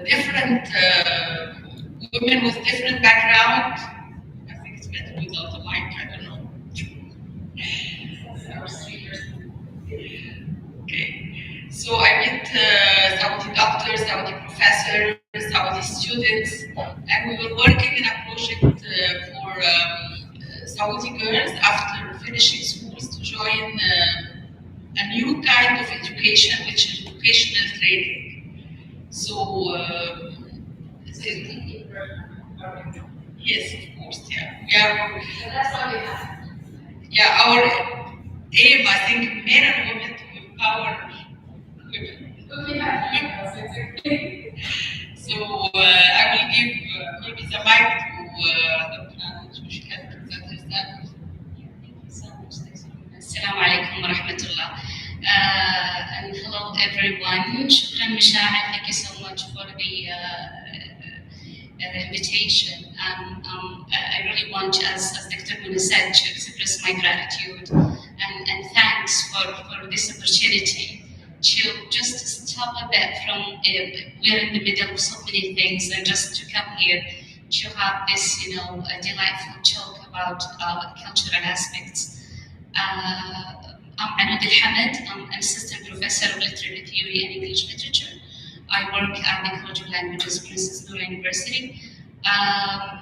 Different women with different background. I think it's better without the mic, I don't know. Okay, so I met Saudi doctors, Saudi professors, Saudi students, and we were working in a project for Saudi girls after finishing schools to join a new kind of education, which is vocational training. So, yes, of course, yeah. That's what we have. Yeah, our aim, I think, men and women to empower women. So, I will give maybe the mic to Dr. Anna, so she can present herself. Assalamu alaikum wa rahmatullah. And hello everyone. Shukran Mishah, thank you so much for the invitation. I really want, as Dr. Muna said, to express my gratitude and thanks for this opportunity to just stop a bit from we're in the middle of so many things, and just to come here to have this, a delightful talk about cultural aspects. I'm Anud Al-Hamid. I'm an assistant professor of literary theory and English literature. I work at the College of Languages, Princess Noor University. I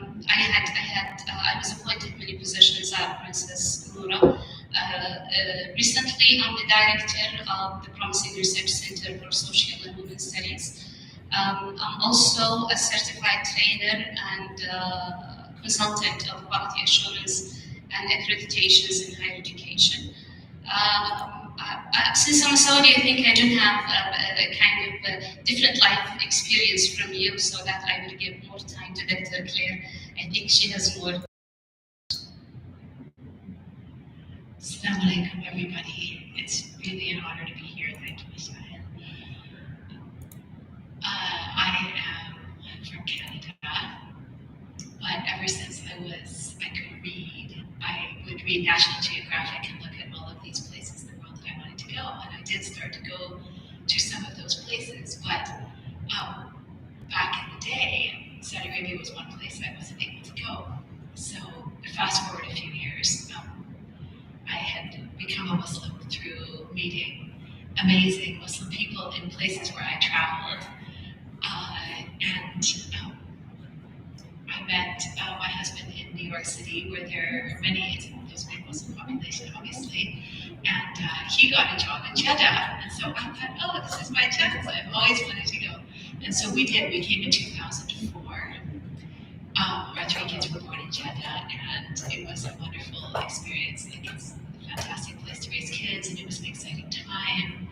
was appointed many positions at Princess Noor. Recently, I'm the director of the Promising Research Center for Social and Women's Studies. I'm also a certified trainer and consultant of quality assurance and accreditations in higher education. Since I'm Saudi, I think I don't have a kind of different life experience from you, so that I will give more time to Dr. Claire. I think she has more. Assalamu alaikum, everybody. It's really an honor to be here. Thank you, Ms. Ryan. I am from Canada, but ever since I could read, I would read National Geographic and look at all of these places in the world that I wanted to go, and I did start to go to some of those places, but back in the day, Saudi Arabia was one place I wasn't able to go. So fast forward a few years, I had become a Muslim through meeting amazing Muslim people in places where I traveled, and I met my husband in New York City, where there's a big Muslim population, obviously, and he got a job in Jeddah, and so I thought, oh, this is my chance. I've always wanted to go, and so we did. We came in 2004. Our 3 kids were born in Jeddah, and it was a wonderful experience. Like, it's a fantastic place to raise kids, and it was an exciting time.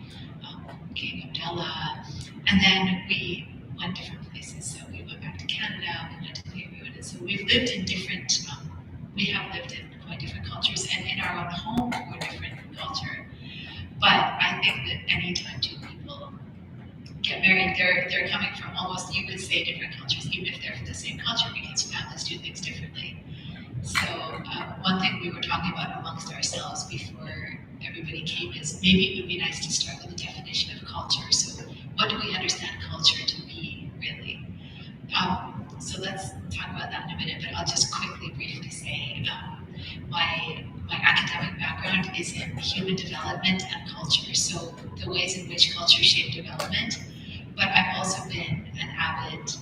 King Abdullah, and then we went different places. So we went back to Canada, we went to Beirut, and so we've lived in different. We have lived in quite different cultures, and in our own home, we're different culture. But I think that anytime two people get married, they're coming from almost, you could say, different cultures, even if they're from the same culture, because families do things differently. So one thing we were talking about amongst ourselves before everybody came is maybe it would be nice to start with a definition of culture. So what do we understand culture to be, really? So let's talk about that in a minute, but I'll just quickly, briefly say my academic background is in human development and culture, so the ways in which culture shape development. But I've also been an avid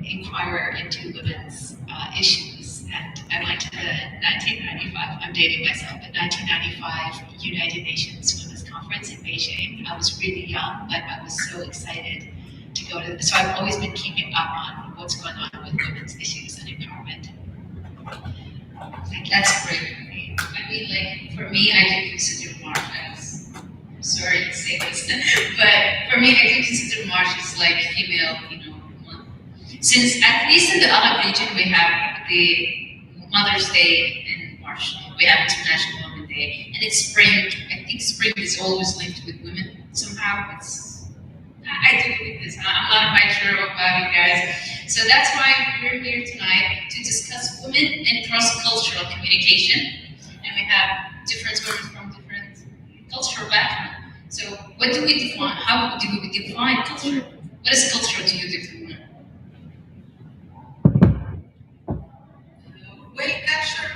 inquirer into women's issues, and I went to the 1995, I'm dating myself, but 1995 United Nations Women's Conference in Beijing. I was really young, but I was so excited to go to, so I've always been keeping up on what's going on with women's issues and empowerment. That's great. I mean, like, for me, I do consider more say this, but for me, I do consider March as like female, month. Since at least in the Arab region, we have the Mother's Day in March. We have International Women's Day, and it's spring. I think spring is always linked with women somehow. I do believe this. I'm not quite sure about you guys. So that's why we're here tonight to discuss women and cross-cultural communication. And we have different women from different cultural backgrounds. So what do we define? How do we define culture? What is culture to you different? Well, culture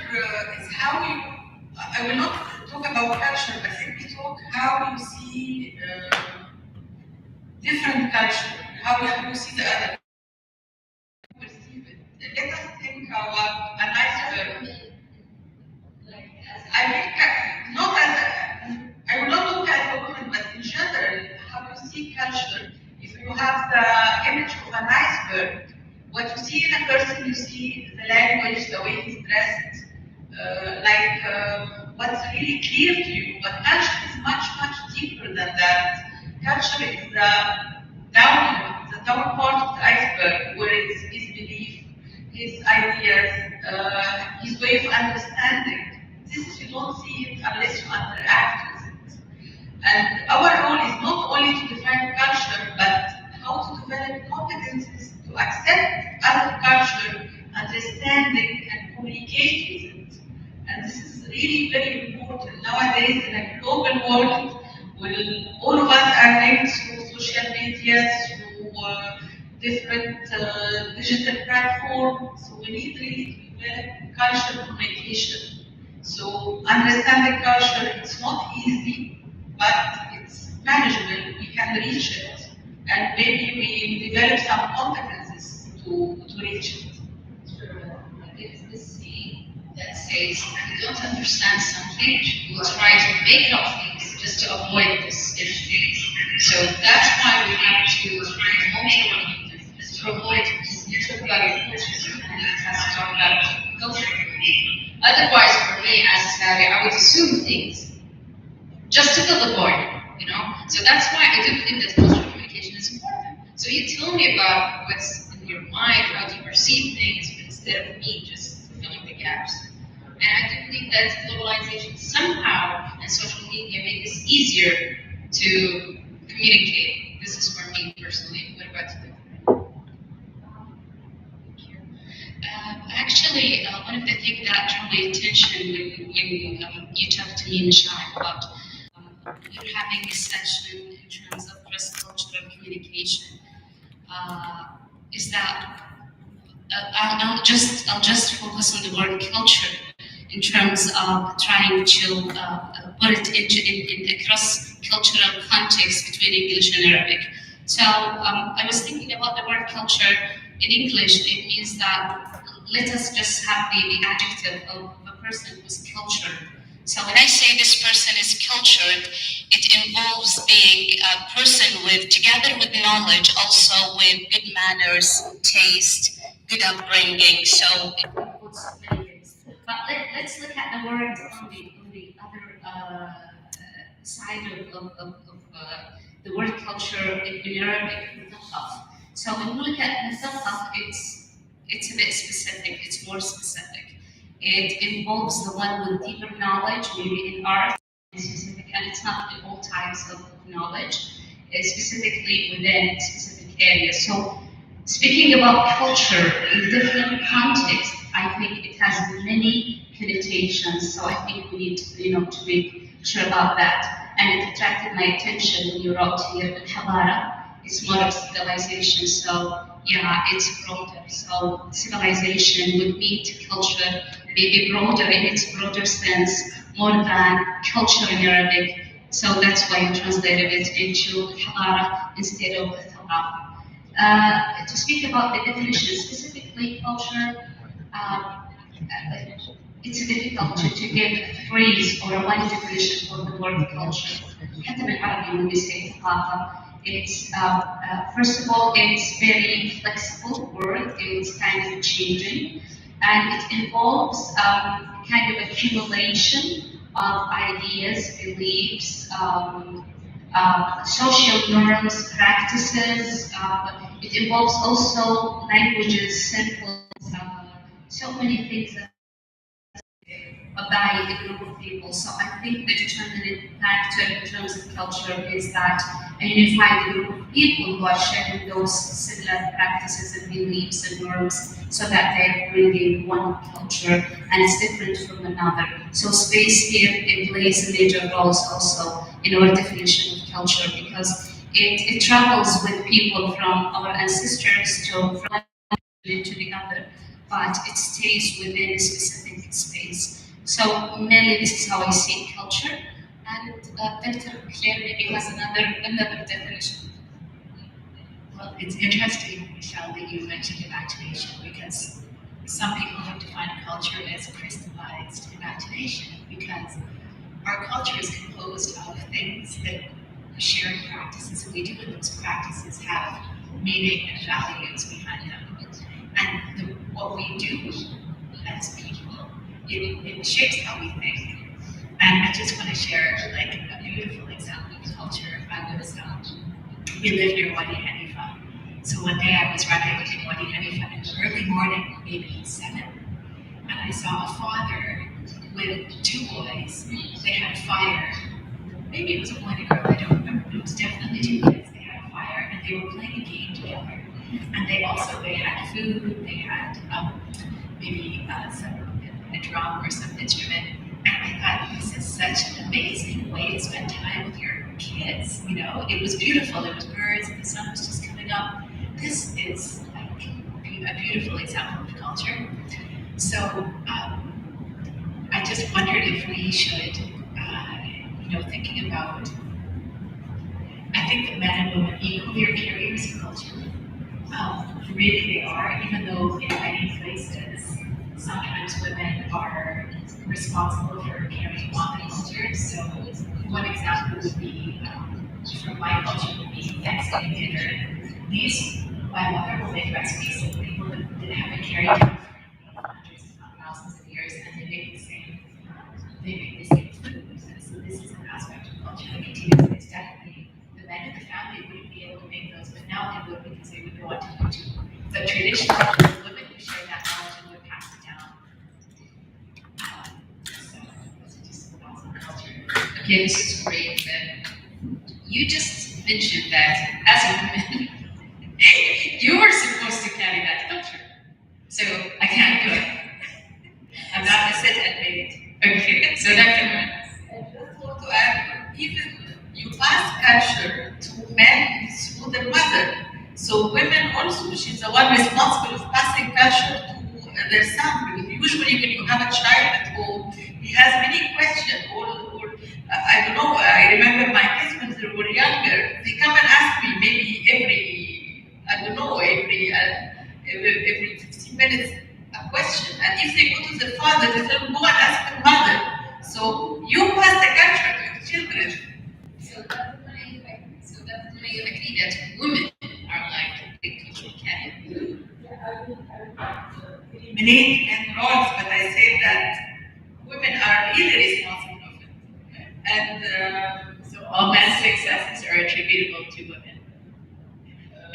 is how you. I will not talk about culture, but simply talk how you see different culture, how you see the other. Perceive it. Let us think about an iceberg. I mean, not as I will not talk as a woman, but in general, how you see culture. If you have the image of an iceberg, what you see in a person, you see the language, the way he's dressed, what's really clear to you. But culture is much, much deeper than that. Culture is the down part of the iceberg, where it's his belief, his ideas, his way of understanding. This you don't see it unless you interact with it. And our role is not only to define culture, but how to develop competencies to accept other culture, understanding and communicate with it. And this is really very important nowadays in a global world. All of us are linked through social media, through different digital platforms. So we need really to develop cultural communication. So understanding culture, it's not easy, but it's manageable. We can reach it, and maybe we develop some competencies to reach it. There's this saying that says, if you don't understand something, you will try to make up things just to avoid this issue. So that's why we have to try to also avoid you talk about your culture and you have to talk about culture. Otherwise, for me as Sari, I would assume things just to fill the void, So that's why I do believe that cultural communication is important. So you tell me about what's in your mind, how do you perceive things, instead of me just filling the gaps. And I do believe that globalization somehow and social media make this easier to communicate. This is for me personally. What about you? Actually, one of the things that drew my attention when you talked to me, Michelle, about you're having this session in terms of cross-cultural communication, is that I'll just focus on the word culture in terms of trying to put it in a cross-cultural context between English and Arabic. So I was thinking about the word culture in English. It means that let us just have the adjective of a person who's cultured. So when I say this person is cultured, it involves being a person with, together with knowledge, also with good manners, taste, good upbringing. So it includes many things. But let's look at the word on the other side of the word culture in Arabic, so when we look at the it's a bit specific, it's more specific. It involves the one with deeper knowledge, maybe in art, specific, and it's not in all types of knowledge, specifically within specific areas. So speaking about culture in different contexts, I think it has many connotations, so I think we need to make sure about that. And it attracted my attention when you wrote here, Habara, it's more of civilization, so yeah, it's broader. So civilization would meet culture, maybe broader in its broader sense, more than culture in Arabic. So that's why I translated it into Habara instead of Thaqaf. To speak about the definition, specifically culture, it's difficult to give a phrase or a one definition for the word culture. حتى بالعربي when we say ثقافة, it's first of all, it's very flexible word. It's kind of changing, and it involves kind of accumulation of ideas, beliefs, social norms, practices. It involves also languages, symbols, so many things that by a group of people. So I think the determinant factor in terms of culture is that a unified group of people who are sharing those similar practices and beliefs and norms so that they're bringing one culture and it's different from another. So space here it plays a major role also in our definition of culture because it travels with people from our ancestors to from one to the other, but it stays within a specific space. So mainly this is how I see culture, and Dr. Claire maybe has another definition. Well, it's interesting, Michelle, that you mentioned imagination because some people have defined culture as crystallized imagination because our culture is composed of things that shared practices that we do, and those practices have meaning and values behind them. And what we do as people, it shapes how we think. And I just want to share like a beautiful example of culture. We live near Wadi Hanifa. So one day I was running in Wadi Hanifa in the early morning, maybe 7, and I saw a father with 2 boys. They had a fire. Maybe it was a boy and a girl, I don't remember, but it was definitely 2 kids. They had a fire and they were playing a game together. And they had food, they had maybe a drum or some instrument. And I thought, this is such an amazing way to spend time with your kids. You know, it was beautiful. There was birds and the sun was just coming up. This is like a beautiful example of culture. So I just wondered if we should, thinking about, I think that men and women equally are carriers of culture. Really they are, even though in many places, sometimes women are responsible for carrying on the culture. So one example would be, from my culture, would be Thanksgiving dinner. My mother will make recipes of people that haven't carried on for hundreds, if not thousands of years, and they make the same food. So this is an aspect of culture that continues. It's definitely the men in the family wouldn't be able to make those, but now they would because they would go on to YouTube. But traditionally, it was women who shared that knowledge and would pass it down. So those are just thoughts on culture. Okay, this is great. You just mentioned that as a woman, you were supposed to carry that culture. So I can't do it. I'm not a set and made. Okay, so Dr. I just want to add, even you pass culture to men through the mother. So women also, she's the one responsible of passing culture to their son. Because usually when you have a child at home, he has many questions. I don't know, I remember my kids when they were younger, they come and ask me maybe every 15 minutes a question. And if they go to the father, they say, go and ask the mother. So you pass the culture to your children. So definitely agree that women are like the cultural carrier. Eliminate and roles, but I say that women are really responsible of it. And So all men's successes are attributable to women. I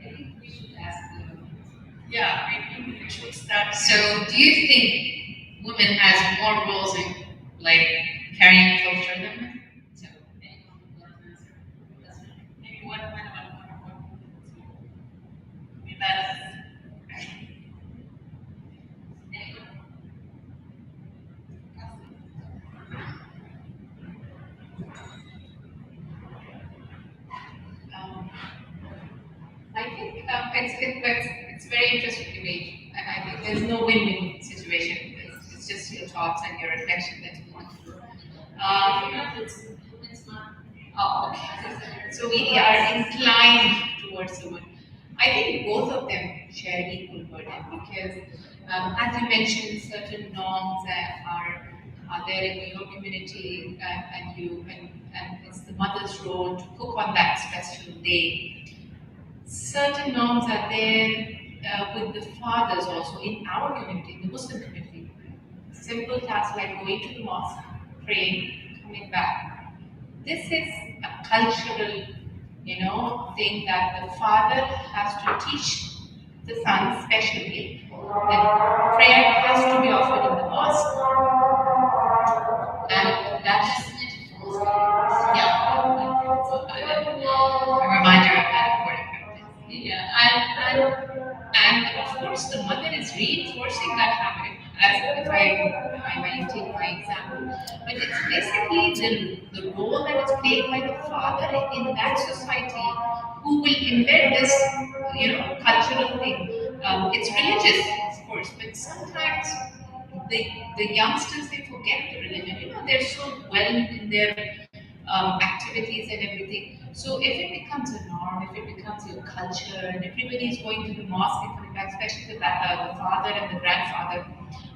think we should ask you. yeah, maybe we should start. So, do you think women has more roles in like carrying culture than men? So, anyone would like to answer? Maybe one. Maybe that's Anyone? I think it's very interesting debate, and I think there's no win-win situation. It's just your thoughts and your reflection that you want to do. Oh, okay. So we are inclined towards the women. I think both of them share equal burden because, as you mentioned, certain norms that are there in your community, and it's the mother's role to cook on that special day. Certain norms are there with the fathers also in our community, in the Muslim community. simple tasks like going to the mosque, praying, coming back. This is a cultural, thing that the father has to teach the son, especially that prayer has to be offered in the mosque, and that is a reminder of that important practice. And of course the mother is reinforcing that habit, as if I might take my example. But it's basically the role that is played by the father in that society who will embed this, cultural thing. It's religious, of course, but sometimes the youngsters, they forget the religion. They're so well in their activities and everything. So if it becomes a norm, if it becomes your culture, and everybody is going to the mosque and coming back, especially the father and the grandfather,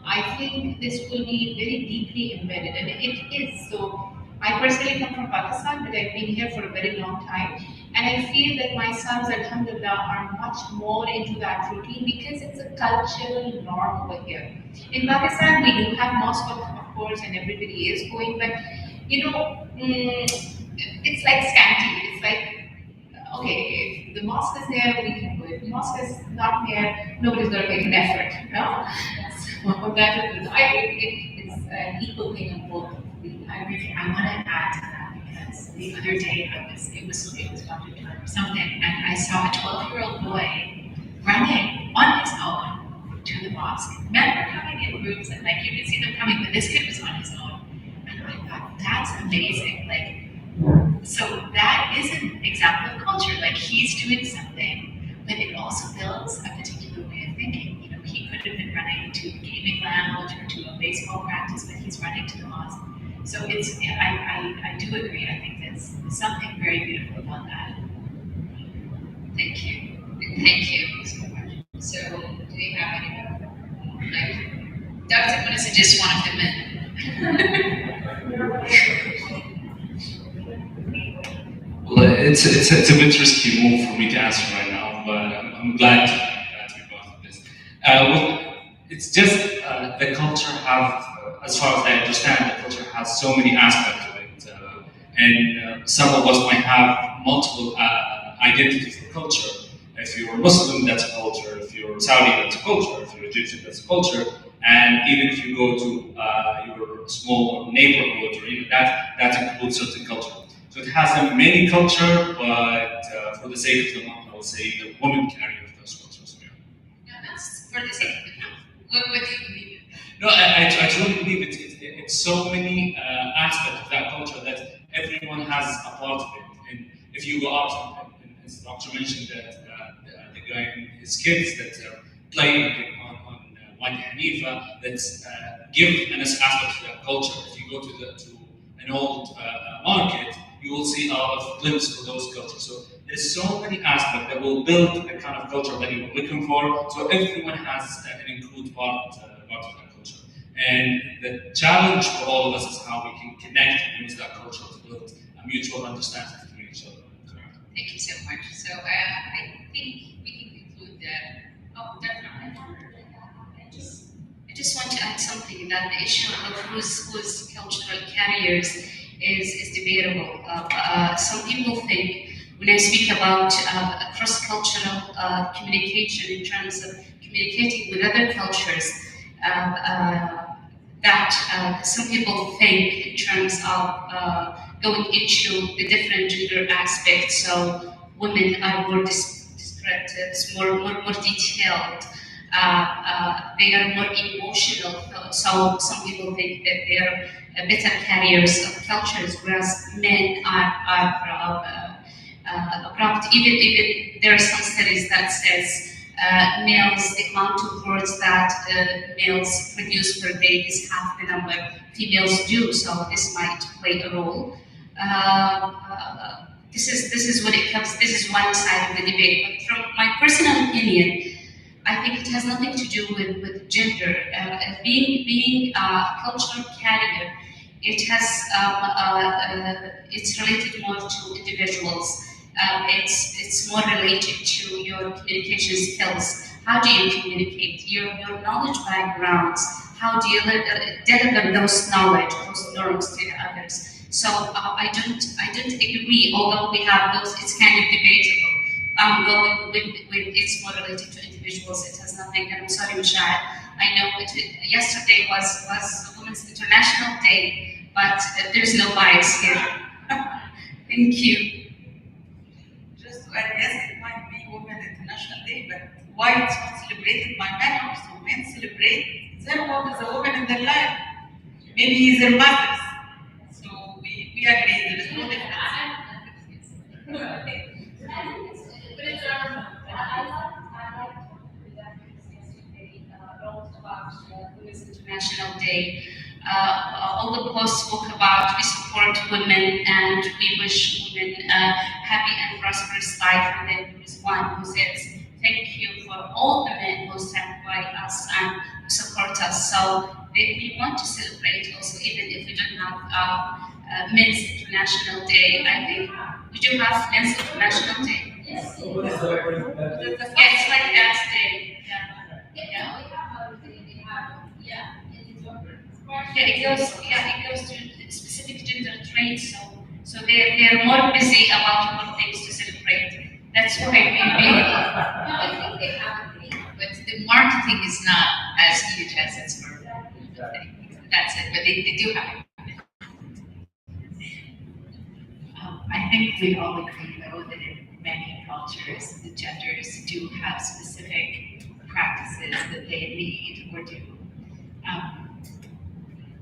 I think this will be very deeply embedded, and it is. So I personally come from Pakistan, but I've been here for a very long time, and I feel that my sons, alhamdulillah, are much more into that routine because it's a cultural norm over here. In Pakistan, we do have mosque, of course, and everybody is going, but it's like scanty. It's like, okay, if the mosque is there, we can go. If the mosque is not there, nobody's going to make an effort. So that is, I think it's an equal thing on both. I want to add to that because the other day it was Dr. Turner or something, and I saw a 12-year-old boy running on his own to the mosque. Men were coming in groups, and like you could see them coming, but this kid was on his own. And I thought, that's amazing. So that is an example of culture. Like, he's doing something, but it also builds a particular way of thinking. He could have been running to a gaming lounge or to a baseball practice, but he's running to the mosque. So I do agree. I think there's something very beautiful about that. Thank you. Thank you so much. So, do we have any more? Dr. Munisa is just one of the men. Well, it's a bit risky move for me to answer right now, but I'm glad to be part of this. It's just the culture have, as far as I understand, the culture has so many aspects of it, and some of us might have multiple identities of culture. If you're Muslim, that's a culture. If you're Saudi, that's a culture. If you're Egyptian, that's a culture. And even if you go to your small neighborhood or even that includes certain culture. So it has a many culture, but for the sake of the month, I would say the women carry those cultures. No, that's for the sake of the month. What do you believe? No, I truly believe it's so many aspects of that culture that everyone has a part of it. And if you go out, and as the doctor mentioned that the guy and his kids that are playing on Wadi Hanifa, that's give an aspect to that culture. If you go to an old market, you will see a glimpse of those cultures. So there's so many aspects that will build the kind of culture that you're looking for. So everyone has an include part of that culture. And the challenge for all of us is how we can connect and use that culture to build a mutual understanding between each other. Thank you so much. So I think we can conclude that. Oh, definitely. I just want to add something, that the issue of who's cultural carriers is debatable. Some people think, when I speak about cross-cultural communication in terms of communicating with other cultures, that some people think in terms of going into the different gender aspects. So women are more descriptive, more detailed. They are more emotional. So some people think that they are better carriers of cultures, whereas men are abrupt. Even there are some studies that says males, the amount of words that males produce per day is half the number females do. So this might play a role. This is what it comes. This is one side of the debate. But from my personal opinion, I think it has nothing to do with gender. Being a cultural carrier, it has it's related more to individuals. It's more related to your communication skills. How do you communicate? Your knowledge backgrounds. how do you deliver those knowledge, those norms to the others. So I don't agree, although we have those, it's kind of debatable. Going with it's more related to individuals, it has nothing, and I'm sorry, Michelle, I know yesterday was Women's International Day, but there's no bias here. Thank you. Just to add, yes, it might be Women's International Day, but why it's not celebrated by men also? Men celebrate their work as a woman in their life. Maybe their mothers. So we agree, there is no difference. But it's I like that yesterday about Women's International Day. All the posts spoke about we support women and we wish women a happy and prosperous life. And then there is one who says, thank you for all the men who stand by us and who support us. So we want to celebrate also, even if we don't have Men's International Day. I think we do have Men's International Day. Yes. Yeah, it's like Dad's Day. Yeah, we have Mother's Day. They have It goes to specific gender traits, so they're more busy about more things to celebrate. That's why we I think they have a thing, but the marketing is not as huge as it's for that's it, but they do have it. I think we all agree, though, that in many cultures, the genders do have specific practices that they lead or do.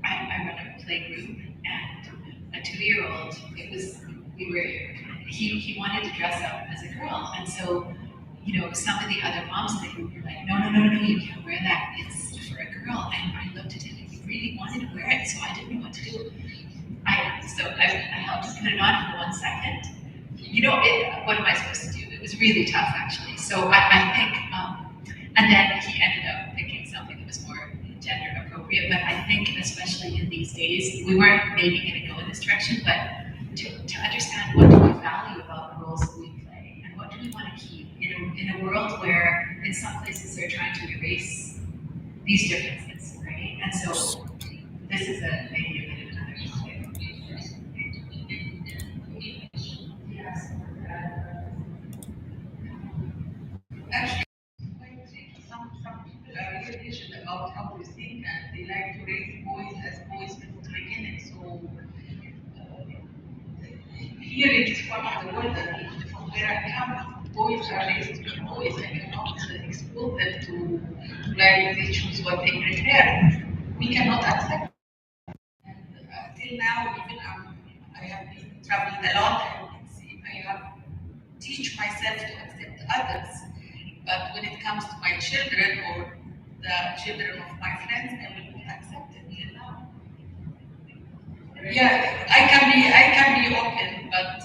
I run a play group, and a 2-year-old, he wanted to dress up as a girl, and so, some of the other moms in the group were like, no, you can't wear that, it's for a girl, and I looked at him, and he really wanted to wear it, so I didn't know what to do. I helped him put it on for 1 second. What am I supposed to do? It was really tough, actually. So I think, and then he ended up picking something that was more gender appropriate. But I think, especially in these days, we weren't maybe going to go in this direction, but to understand what do we value about the roles that we play, and what do we want to keep in a world where, in some places, they're trying to erase these differences, right? And so this is maybe a bit of another topic. Actually, some people are really rigid about how they think, and they like to raise boys as boys from the beginning. So here in this part of the world, from where I come, boys are raised to be boys. I cannot expose them to like they choose what they prefer. We cannot accept. And till now, even I have been traveling a lot. I have teach myself to accept others. But when it comes to my children or the children of my friends, I will not accept it till now. Yeah, I can be open, but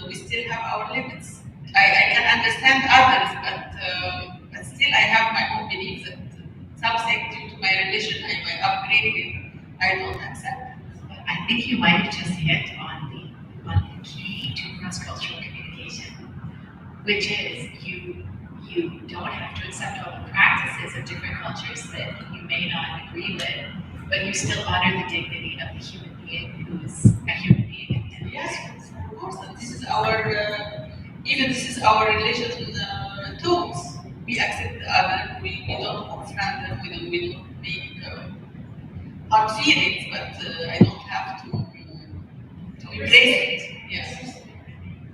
we still have our limits. I can understand others, but still I have my own beliefs that something due to my religion I might upgrade with, I don't accept. I think you might have just hit on the key to cross-cultural communication, which is you don't have to accept all the practices of different cultures that you may not agree with, but you still honor the dignity of the human being who's a human being. Yes, of course. And this is our religion tools. We accept the other. We don't confront them. We don't make hard feelings, but I don't have to embrace it. Yes.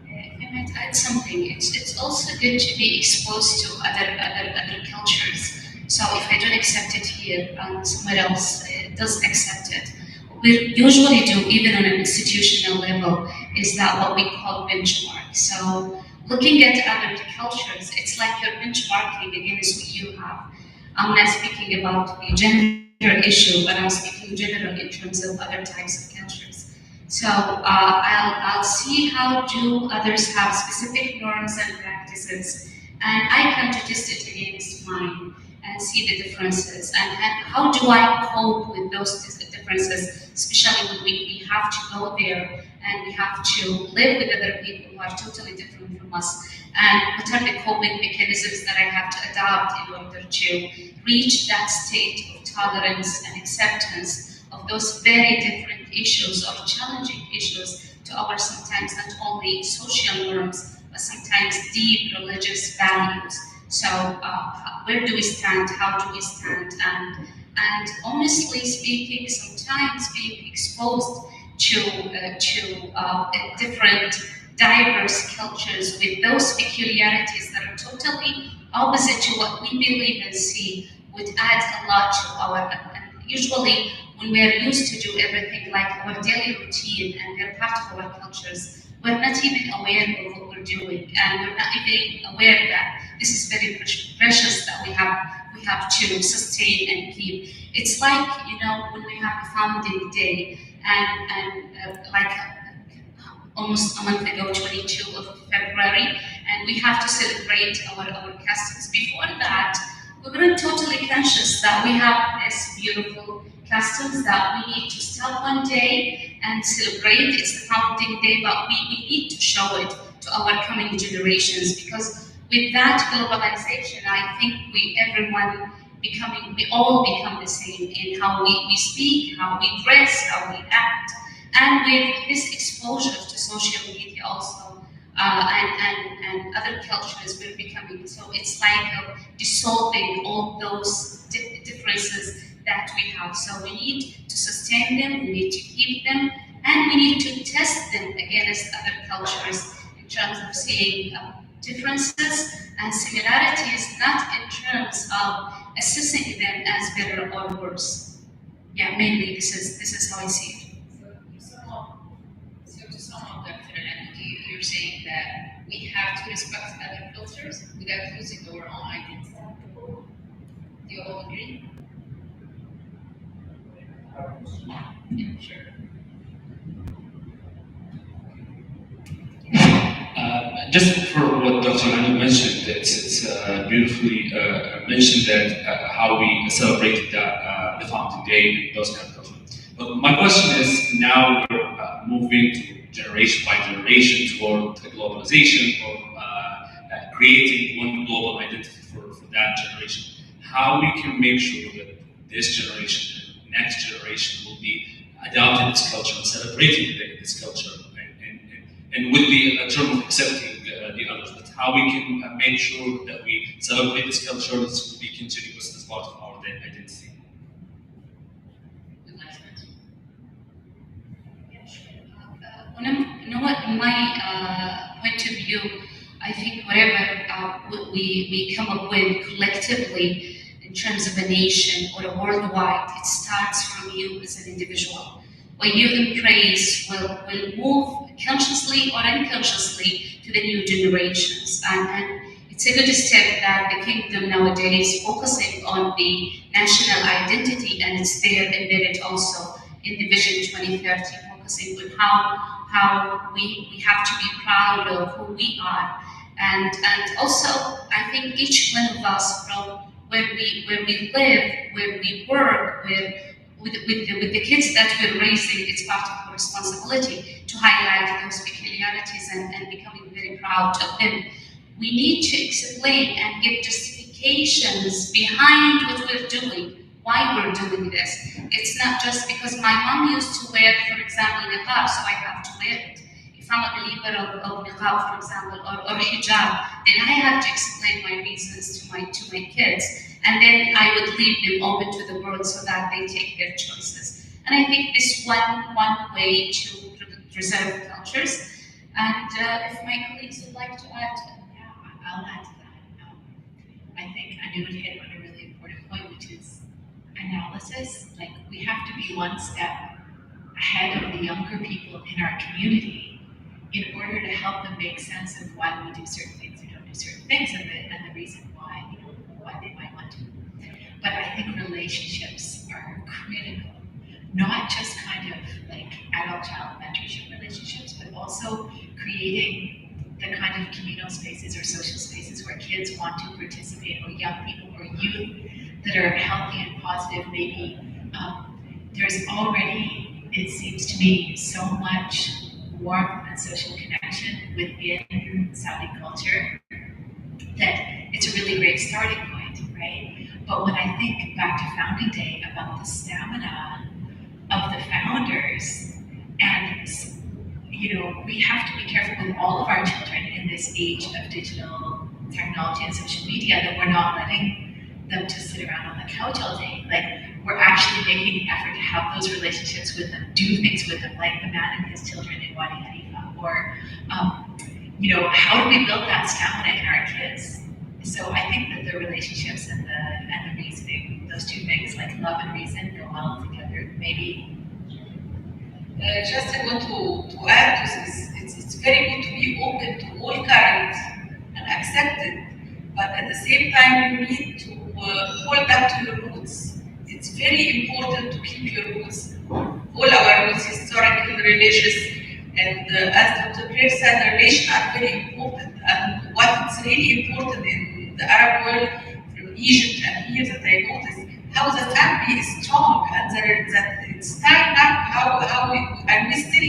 I might add something. It's also good to be exposed to other cultures. So if I don't accept it here and somewhere else does accept it, what we usually do, even on an institutional level, is that what we call benchmark. So looking at other cultures, it's like you're benchmarking against what you have. I'm not speaking about the gender issue, but I'm speaking general in terms of other types of cultures. So I'll see how do others have specific norms and practices, and I can test it against mine and see the differences, and how do I cope with those differences, especially when we have to go there and we have to live with other people who are totally different from us. And what are the coping mechanisms that I have to adopt in order to reach that state of tolerance and acceptance of those very different issues, of challenging issues to our sometimes not only social norms, but sometimes deep religious values. So where do we stand? How do we stand? And honestly speaking, sometimes being exposed to different diverse cultures with those peculiarities that are totally opposite to what we believe and see would add a lot to our, and usually when we're used to do everything like our daily routine and they're part of our cultures, we're not even aware of what we're doing, and we're not even aware that this is very precious that we have to sustain and keep. It's like, you know, when we have a founding day and like almost a month ago, 22 of February, and we have to celebrate our customs. Before that, we weren't totally conscious that we have this beautiful customs that we need to stop one day and celebrate. It's the founding day, but we need to show it to our coming generations, because with that globalization, I think we all become the same in how we speak, how we dress, how we act. And with this exposure to social media also, and other cultures, we're becoming, so it's like dissolving all those differences that we have. So we need to sustain them, we need to keep them, and we need to test them against other cultures in terms of seeing differences and similarities, not in terms of assessing them as better or worse. Yeah, mainly this is how I see it. So to sum up, Dr. Andy, you're saying that we have to respect other cultures without losing our own identity. Do you all agree? Yeah, sure. Just for what Dr. Anand mentioned, it's beautifully mentioned that how we celebrated the Fountain Day and those kind of cultures. But my question is, now we're moving to generation by generation toward globalization, or creating one global identity for that generation. How we can make sure that this generation, the next generation, will be adopting this culture and celebrating this culture, and with the term of accepting the others, but how we can make sure that we celebrate this culture, this will be continuous as part of our identity. In my point of view, I think whatever we come up with collectively in terms of a nation or a worldwide, it starts from you as an individual. What you embrace will move consciously or unconsciously to the new generations. And it's a good step that the kingdom nowadays focusing on the national identity, and it's there embedded also in the Vision 2030, focusing on how we have to be proud of who we are. And also, I think each one of us, from where we live, where we work, with the kids that we're raising, it's part of our responsibility to highlight those peculiarities and becoming very proud of them. We need to explain and give justifications behind what we're doing, why we're doing this. It's not just because my mom used to wear, for example, niqab, so I have to wear it. If I'm a believer of niqab, for example, or hijab, then I have to explain my reasons to my kids. And then I would leave them open to the world so that they take their choices. And I think this one way to preserve cultures. And if my colleagues would like to add. Yeah, I'll add to that. I think Anu would hit on a really important point, which is analysis. Like, we have to be one step ahead of the younger people in our community in order to help them make sense of why we do certain things or don't do certain things, and the reason why, why they might want to. But I think relationships are critical, not just kind of like adult-child mentorship relationships, but also creating the kind of communal spaces or social spaces where kids want to participate, or young people or youth that are healthy and positive. Maybe there's already it seems to me so much warmth and social connection within Saudi culture that it's a really great starting point, right? But when I think back to founding day about the stamina of the founders, and we have to be careful with all of our children in this age of digital technology and social media that we're not letting them just sit around on the couch all day. Like, we're actually making the effort to have those relationships with them, do things with them, like the man and his children in Wadi Hanifa, or how do we build that stamina in our kids? So I think that the relationships and the reasoning, those two things, like love and reason, go well together. Maybe. Just I want to add to this. It's very good to be open to all current and accept it, but at the same time you need to hold up to your roots. It's very important to keep your roots. All our roots, historical, religious, and as Dr. Claire said, the relations are very important. And what's really important in the Arab world, from Egypt and here that I noticed, how the family is strong and that it's tied up, and we still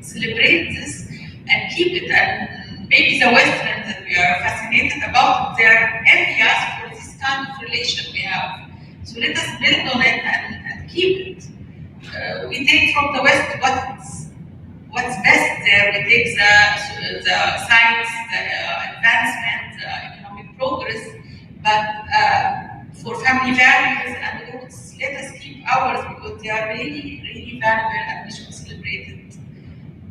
celebrate this and keep it. And maybe the Westerns that we are fascinated about, they are envious for this kind of relation we have. So let us build on it and keep it. We take from the West what's best there. We take the science, the advancement, the economic progress, but for family values and roots, let us keep ours because they are really, really valuable and we should celebrate it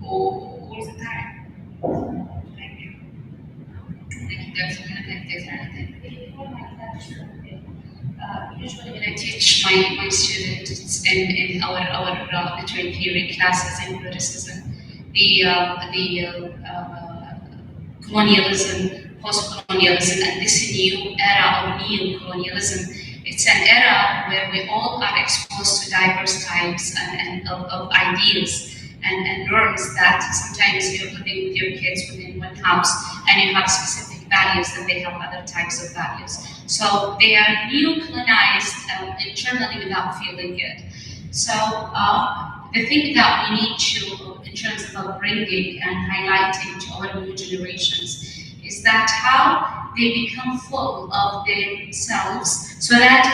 all the time. Thank you. Thank you, Dr. Jonathan. Before my lecture, Usually when I teach my students in our literary theory classes in criticism, the colonialism, post-colonialism, and this new era of neo-colonialism, it's an era where we all are exposed to diverse types and of ideas and norms that sometimes you're living with your kids within one house and you have specific values and they have other types of values. So they are neo-colonized internally without feeling it. So the thing that we need to, in terms of upbringing and highlighting to our new generations, is that how they become full of themselves, so that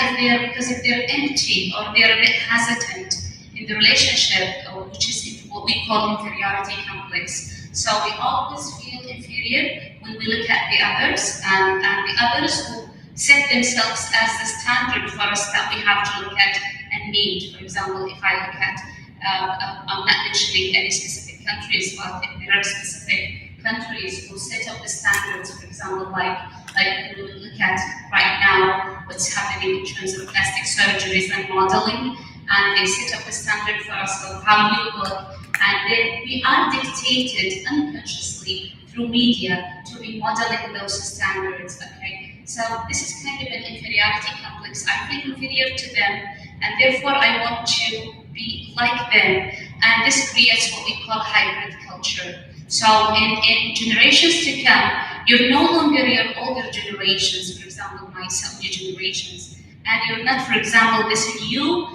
if they're empty or they're a bit hesitant in the relationship, which is what we call inferiority complex. So we always feel inferior when we look at the others, and the others who set themselves as the standard for us that we have to look at and meet. For example, if I look at, I'm not mentioning any specific countries, but if there are specific countries who set up the standards, for example, like we look at right now what's happening in terms of plastic surgeries and modeling, and they set up a standard for us of how you look, and then we are dictated unconsciously through media to be modeling those standards, okay? So this is kind of an inferiority complex. I feel inferior to them, and therefore I want to be like them, and this creates what we call hybrid culture. So in generations to come, you're no longer your older generations, for example, my Saudi generations, and you're not, for example, this new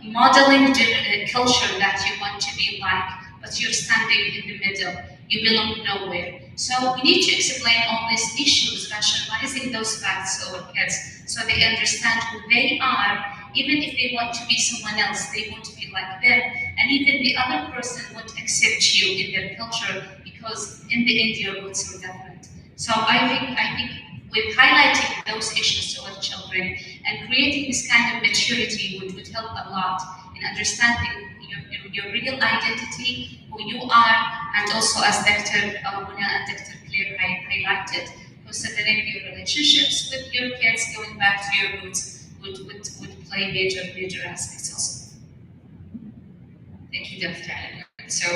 modeling culture that you want to be like, but you're standing in the middle. You belong nowhere. So we need to explain all these issues, rationalizing those facts to our kids so they understand who they are. Even if they want to be someone else, they want to be like them. And even the other person won't accept you in their culture because in the end your roots are different. So I think with highlighting those issues to our children and creating this kind of maturity would help a lot in understanding your real identity, who you are, and also as Dr. Muna and Dr. Claire highlighted, considering your relationships with your kids, going back to your roots, would play major aspects also. Thank you, Dr. Allen. So,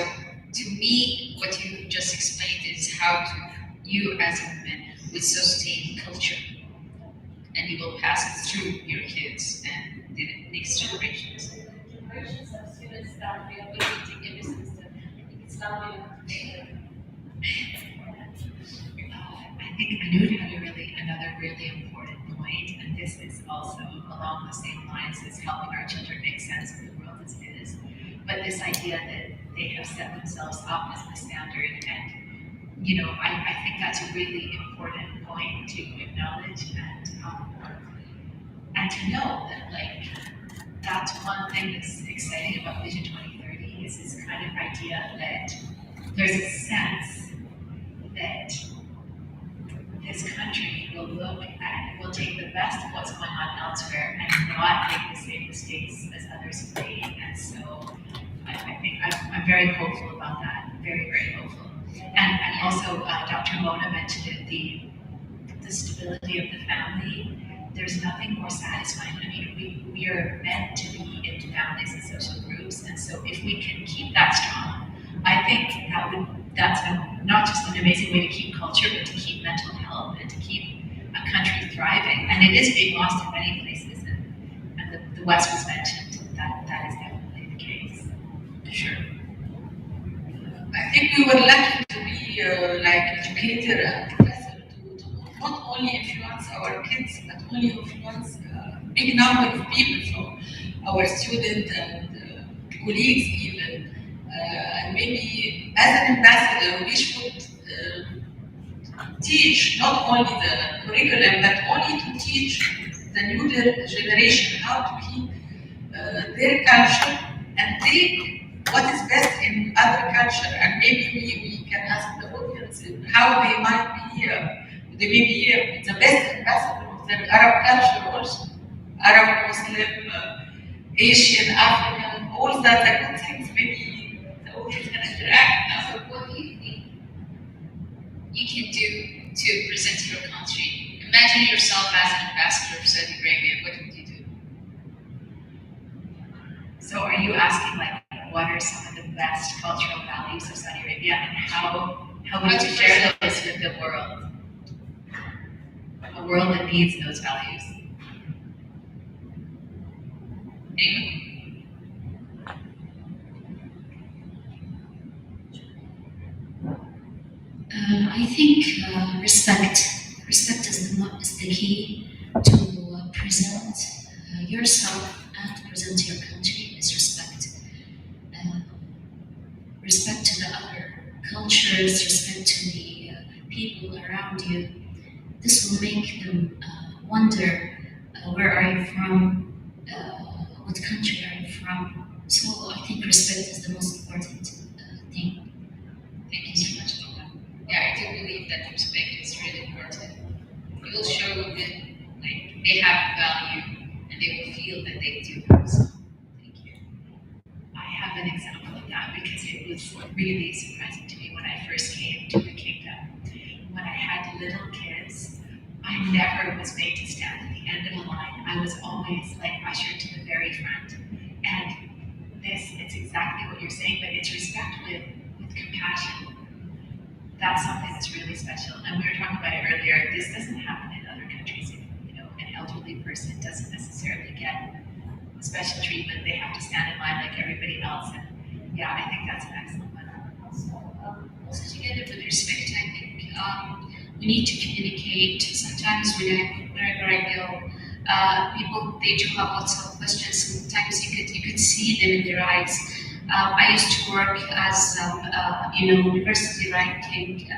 to me, what you just explained is how you as a woman will sustain culture, and you will pass it through your kids and the next generations. Generations of students that we are waiting ever since Islam. I know you had another really important point, and this is also along the same lines as helping our children make sense of the world as it is. But but this idea that they have set themselves up as the standard, and I think that's a really important point to acknowledge, and to know that that's one thing that's exciting about Vision 2030 is this kind of idea that there's a sense that this country will look at, will take the best of what's going on elsewhere and not make the same mistakes as others have made. And so I think I'm very hopeful about that, very, very hopeful. And also Dr. Mona mentioned it, the stability of the family. There's nothing more satisfying. I mean, we are meant to be in families and social groups, and so if we can keep that strong, I think that's not just an amazing way to keep culture, but to keep mental health and to keep a country thriving. And it is being lost in many places, and the West was mentioned. That is definitely the case. Sure. I think we were lucky to be educated and professor to not only influence our kids, but only influence big number of people from our students and colleagues even. And maybe as an ambassador, we should teach not only the curriculum, but only to teach the new generation how to keep their culture and take what is best in other culture. And maybe we can ask the audience how they might be, they may be the best ambassador of the Arab culture also. Arab, Muslim, Asian, African, all that are good things. Maybe the audience can interact now. So what do you think you can do to present your country? Imagine yourself as an ambassador of Saudi Arabia. What would you do? So are you asking what are some of the best cultural values of Saudi Arabia and how would you share those with the world? A world that needs those values. Anyone? I think respect is the key to present yourself and present your country is respect. Respect to the other cultures, respect to the people around you. This will make them wonder, where are you from? What country are you from? So I think respect is the most important thing. Thank you so much, Laura. Yeah, I do believe that respect is really important. It will show that they have value and they will feel that they do. So, thank you. I have an example of that because it was really surprising to me when I first came to the kingdom. When I had little kids, I never was made to stand at the end of the line. I was always ushered to the very front. And it's exactly what you're saying, but it's respect with compassion. That's something that's really special. And we were talking about it earlier. This doesn't happen in other countries. An elderly person doesn't necessarily get special treatment. They have to stand in line like everybody else. And yeah, I think that's an excellent one. Also together with respect, I think we need to communicate. Sometimes wherever I go, people, they do have lots of questions. Sometimes you could see them in their eyes. I used to work as university ranking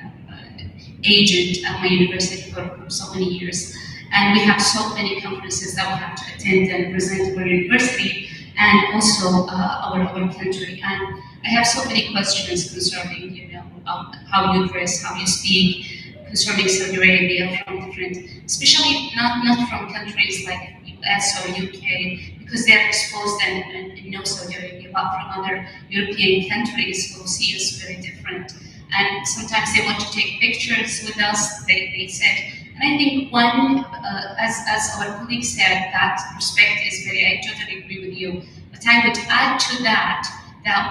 agent at my university for so many years, and we have so many conferences that we have to attend and present our university and also our country. And I have so many questions concerning, how you dress, how you speak, concerning Saudi Arabia from different, especially not from countries like US or UK, because they're exposed and know Saudi Arabia, but from other European countries who see us very different. And sometimes they want to take pictures with us, they said. And I think one, as our colleague said, that respect is I totally agree with you. But I would add to that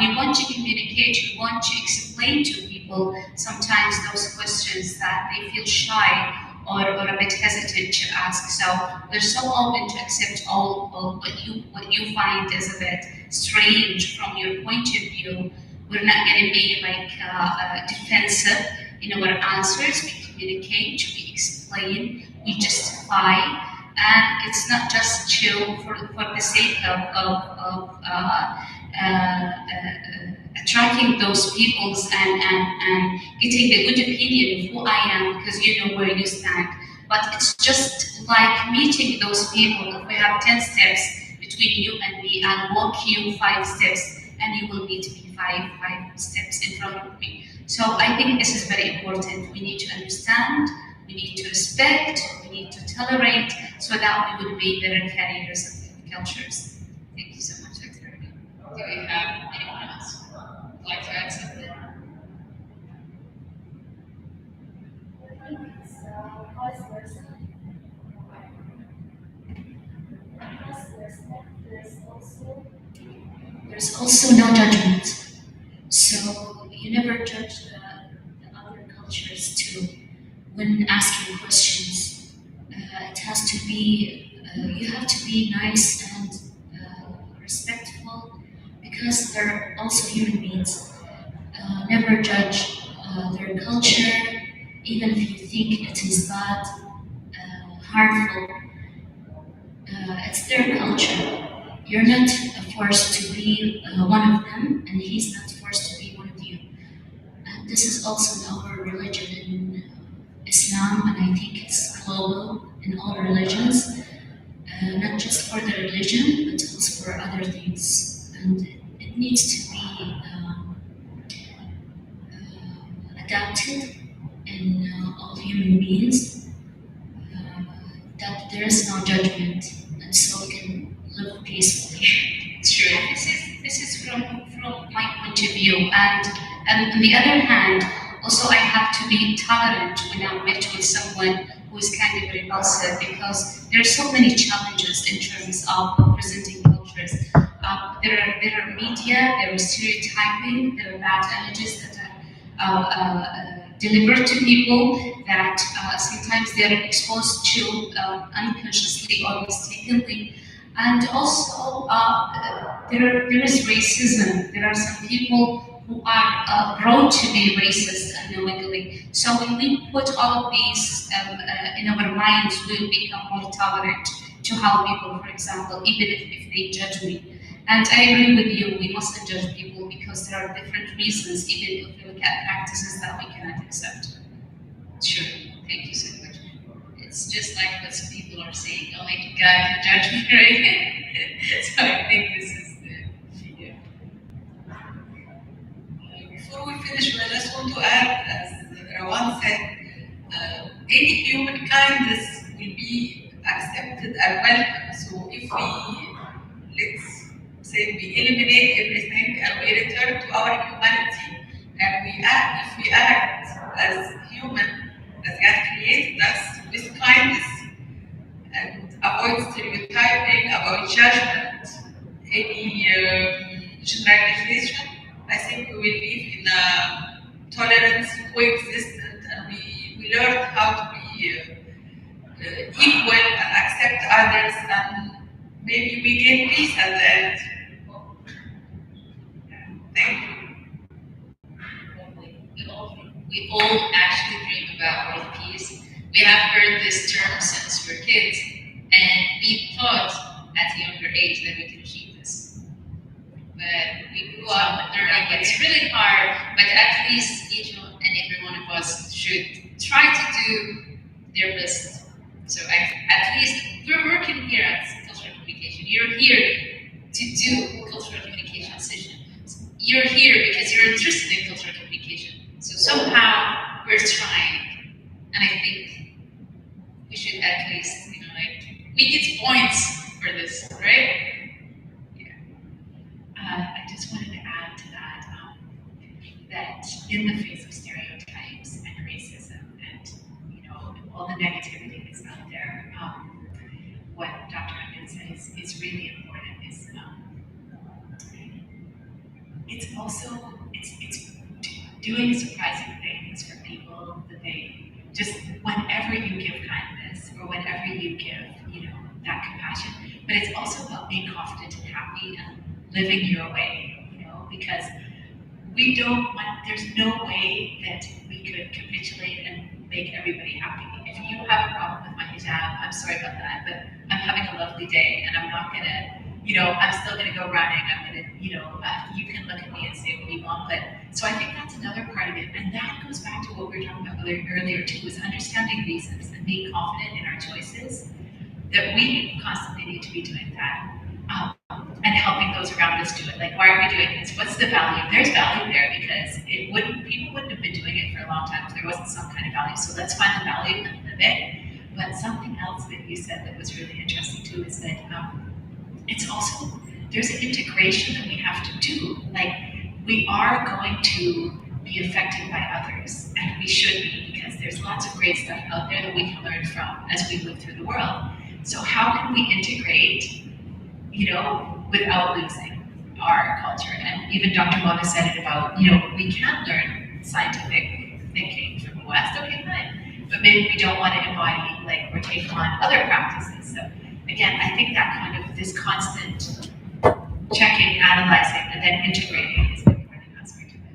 we want to communicate, we want to explain to people sometimes those questions that they feel shy or a bit hesitant to ask. So we're so open to accept all what you find is a bit strange from your point of view. We're not going to be defensive in our answers. We communicate, we explain, we justify, and it's not just for the sake of attracting those peoples and getting the good opinion of who I am because you know where you stand. But it's just like meeting those people. If we have 10 steps between you and me, I'll walk you 5 steps and you will meet me five steps in front of me. So I think this is very important. We need to understand, we need to respect, we need to tolerate so that we would be better carriers of cultures. Thank you so much, Dr. Rabi. Do we have anyone else who would like to add something? Vice versa. There's also no judgment. So you never judge the other cultures too when asking questions. It has to be, you have to be nice and respectful because they're also human beings. Never judge their culture, even if you think it is bad, harmful. It's their culture. You're not forced to be one of them, and he's not forced to be one of you. And this is also in our religion in Islam, and I think it's global in all religions, not just for the religion, but also for other things. And it needs to be adapted in all human beings, that there is no judgment, and so we can live peacefully. True. This is from my point of view, and on the other hand, also I have to be tolerant when I'm met with someone who is kind of repulsive because there are so many challenges in terms of presenting cultures. There are media, there is stereotyping, there are bad images that are delivered to people that sometimes they are exposed to unconsciously or mistakenly. And also, there is racism. There are some people who are brought to be racist unknowingly. So when we put all of these in our minds, we'll become more tolerant to how people, for example, even if they judge me. And I agree with you, we mustn't judge people because there are different reasons, even if we look at practices that we cannot accept. Sure. Thank you so much. It's just like what some people are saying, only God can judge me, right? So I think this is the Before we finish, I just want to add, as Rawan said, any human kindness will be accepted and welcome. So if we, let's say, we eliminate everything and we return to our humanity, and if we act as human, as God created us with kindness, and avoid stereotyping, avoid judgment, any generalization, I think we will live in a tolerance, coexistence, and we learn how to be equal and accept others, and maybe we gain peace at the end. Thank you. we all actually dream about world peace. We have heard this term since we're kids, and we thought at a younger age that we could achieve this. But we grew up learning it's really hard, but at least each and every one of us should try to do their best. So at least we're working here at Cultural Communication. You're here to do cultural communication session. You're here because you're interested in cultural communication. So somehow we're trying, and I think we should at least, we get points for this, right? Yeah. I just wanted to add to that, that in the face of stereotypes and racism and, all the negativity that's out there, what Dr. Ahmed says is really important is, it's also, it's doing surprising things for people that they just, whenever you give kindness or whenever you give, that compassion, but it's also about being confident and happy and living your way, because we don't want, there's no way that we could capitulate and make everybody happy. If you have a problem with my hijab, I'm sorry about that, but I'm having a lovely day and I'm not gonna I'm still going to go running. I'm going to, you can look at me and say what you want. But so I think that's another part of it. And that goes back to what we were talking about earlier too, is understanding reasons and being confident in our choices, that we constantly need to be doing that. And helping those around us do it. Like, why are we doing this? What's the value? There's value there because people wouldn't have been doing it for a long time if there wasn't some kind of value. So let's find the value and live it. But something else that you said that was really interesting too is that it's also, there's an integration that we have to do. Like, we are going to be affected by others, and we should be, because there's lots of great stuff out there that we can learn from as we move through the world. So how can we integrate, without losing our culture? And even Dr. Mona said it about, we can learn scientific thinking from the West, okay, fine. But maybe we don't want to embody, or take on other practices. So again, I think that kind of this constant checking, analyzing, and then integrating is an important aspect of it.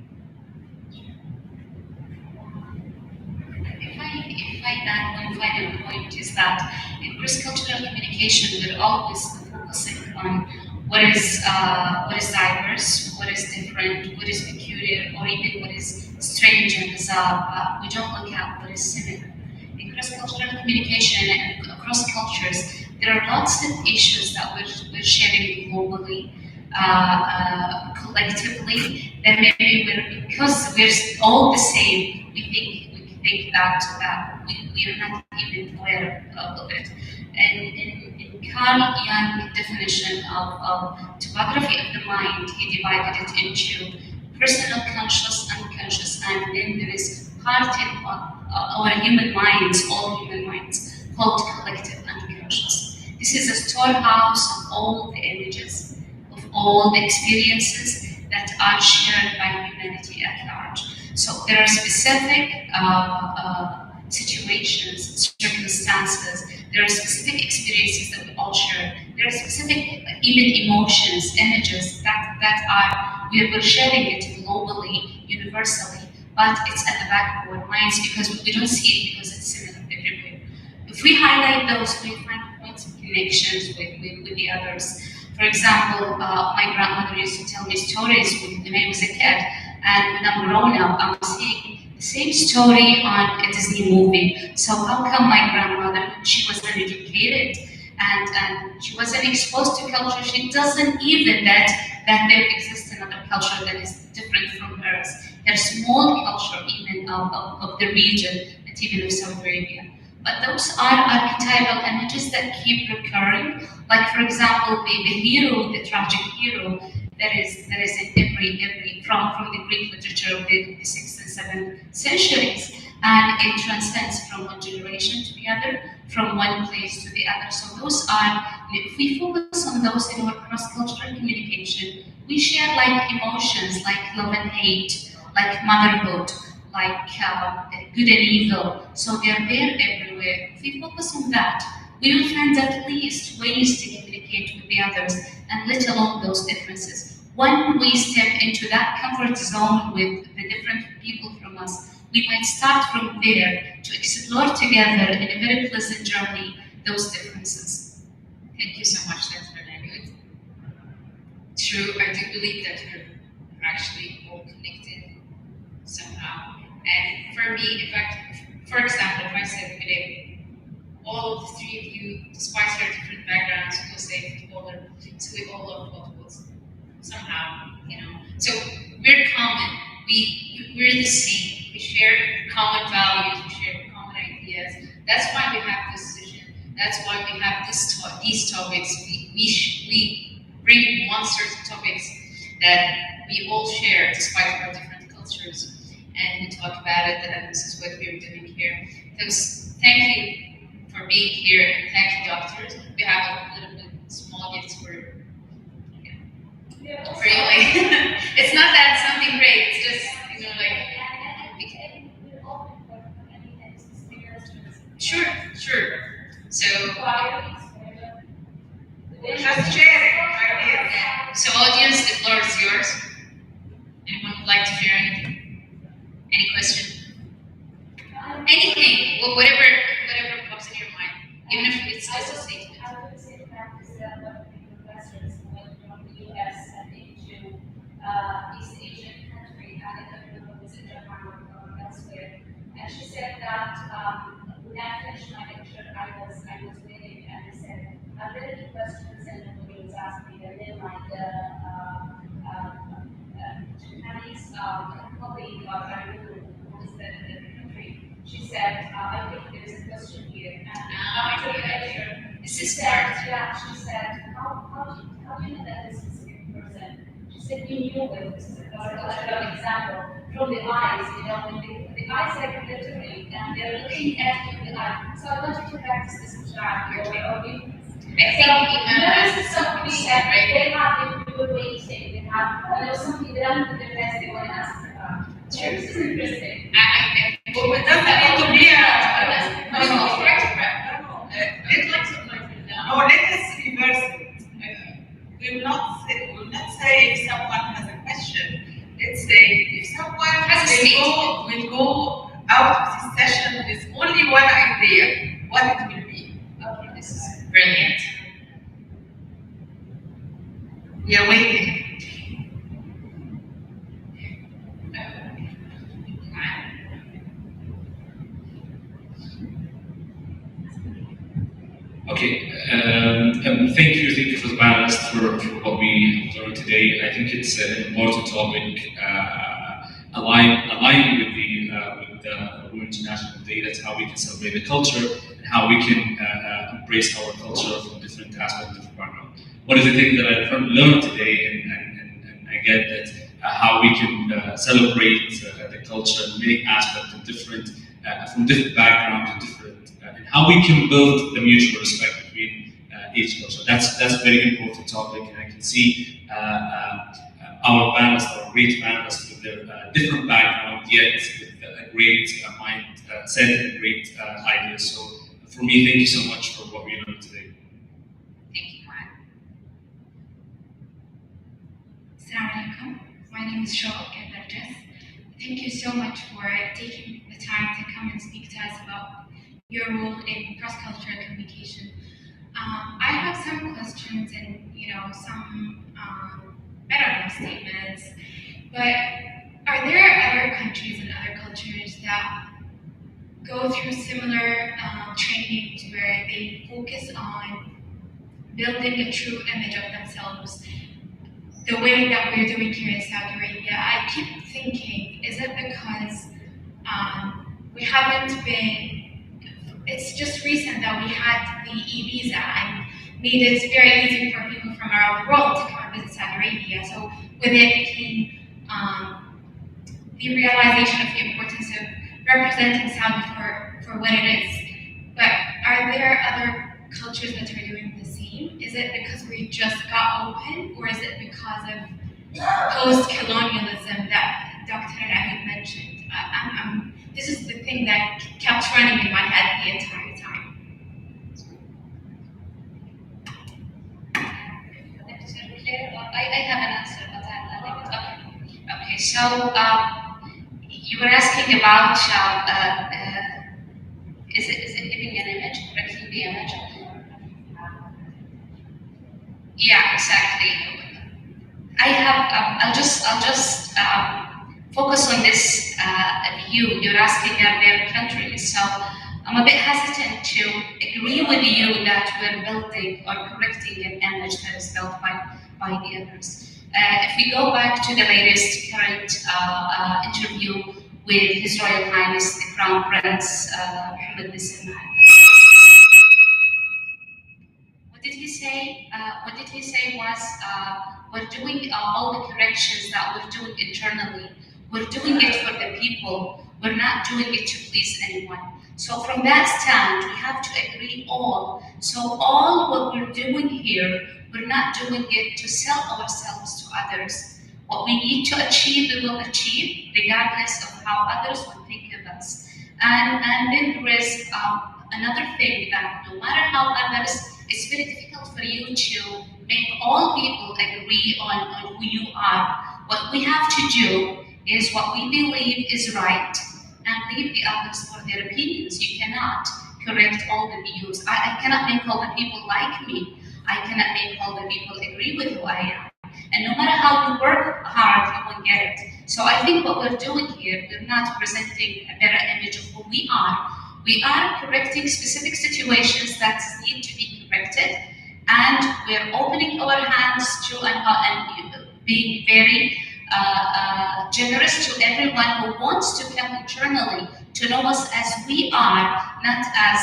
If I add one final point, is that in cross-cultural communication, we're always focusing on what is diverse, what is different, what is peculiar, or even what is strange and bizarre. We don't look at what is similar. In cross-cultural communication and across cultures, there are lots of issues that we're sharing globally, collectively, that maybe because we're all the same, we think that we are not even aware of it. And in Carl Jung's definition of topography of the mind, he divided it into personal, conscious, unconscious, and then there is part in our human minds, all human minds, called collective unconscious. This is a storehouse of all the images, of all the experiences that are shared by humanity at large. So there are specific situations, circumstances, there are specific experiences that we all share. There are specific even emotions, images that we're sharing it globally, universally, but it's at the back of our minds because we don't see it because it's similar everywhere. If we highlight those, we find points of connections with the others. For example, my grandmother used to tell me stories when I was a kid, and when I'm grown up, I'm seeing the same story on a Disney movie. So how come my grandmother, she was uneducated and she wasn't exposed to culture, she doesn't even that there exists another culture that is different from hers. There's small culture even of the region, and even of Saudi Arabia. But those are archetypal images that keep recurring. Like, for example, the hero, the tragic hero, that is in every from the Greek literature of the 6th and 7th centuries, and it transcends from one generation to the other, from one place to the other. So those are, if we focus on those in our cross-cultural communication, we share like emotions, like love and hate, like motherhood, like good and evil. So they're there everywhere. If we focus on that, we will find at least ways to communicate with the others, and let alone those differences. When we step into that comfort zone with the different people from us, we might start from there to explore together in a very pleasant journey those differences. Thank you so much, that's very good. True, I do believe that we're actually all connected somehow. And for me, for example, if I said today, all of the three of you, despite our different backgrounds, will say footballer, so we all love football somehow, So we're common. We're the same. We share common values. We share common ideas. That's why we have this session. That's why we have these topics. We bring one certain topics that we all share despite our different cultures, and we talk about it. And this is what we're doing here. So thank you for being here, and thank you, doctors. We have a little bit small gifts for you. It's not that something great. It's just Sure. So just sharing ideas. So audience, the floor is yours. Anyone would like to share anything? Any question? Anything, whatever pops in your mind, even if it's just a statement. I would say practice what the professors read the questions and everybody was asking, and then like the Japanese colleague, I don't know who was the country, she said, I think there's a question here. And This she is said, smart. yeah, she said, how do you know that this specific person? She said, you knew it. This is an example from the eyes, you know, when the eyes are literally, and they're looking at you in the eye. So I want you to practice this in child, or you. I think Notice somebody that they have been waiting, they have, you know, something they don't do the best they want to ask about. So this is interesting. Well, it doesn't need to be a. No, let us reverse it. We will not say if someone has a question. Let's say if someone will go out of this session with only one idea, what it will be. Okay, this is brilliant. We are waiting. Okay, thank you for the panelists for what we learned today. I think it's an important topic, aligned with the World International Day. That's how we can celebrate the culture and how we can embrace our culture from different aspects of the background. One of the things that I learned today, and I get that how we can celebrate the culture in many aspects of different from different backgrounds and different. And how we can build the mutual respect between each culture. That's a very important topic, and I can see our panelists, our great panelists with their different background, yet with a great mindset and great ideas. So for me, thank you so much for what we learned today. Thank you, Juan. Assalamu alaikum. My name is Shawak Al-Barjas. Thank you so much for taking the time to come and speak to us about your role in cross-cultural communication. I have some questions and some statements, but are there other countries and other cultures that go through similar trainings where they focus on building a true image of themselves the way that we're doing here in Saudi Arabia? I keep thinking, is it because we haven't been. It's just recent that we had the e-visa and made it very easy for people from around the world to come and visit Saudi Arabia. So with it came the realization of the importance of representing Saudi for what it is. But are there other cultures that are doing the same? Is it because we just got open, or is it because of post-colonialism that Dr. Ahmed mentioned? This is the thing that kept running in my head the entire time. I have an answer, but okay. So you were asking about is it giving an image, correcting the image? Yeah, exactly. I'll just focus on this view. You're asking are there countries, so I'm a bit hesitant to agree with you that we're building or correcting an image that is built by the others. If we go back to the latest current interview with His Royal Highness the Crown Prince Mohammed bin Salman, what did he say? What did he say was, we're doing all the corrections that we're doing internally. We're doing it for the people. We're not doing it to please anyone. So from that stand, we have to agree all. So all what we're doing here, we're not doing it to sell ourselves to others. What we need to achieve, we will achieve, regardless of how others will think of us. And then there is another thing that no matter how others, it's very difficult for you to make all people agree on who you are. What we have to do is what we believe is right and leave the others for their opinions. You cannot correct all the views. I cannot make all the people like me. I cannot make all the people agree with who I am. And no matter how you work hard, you won't get it. So I think what we're doing here, we're not presenting a better image of who we are. We are correcting specific situations that need to be corrected. And we're opening our hands to and being very generous to everyone who wants to come internally to know us as we are, not as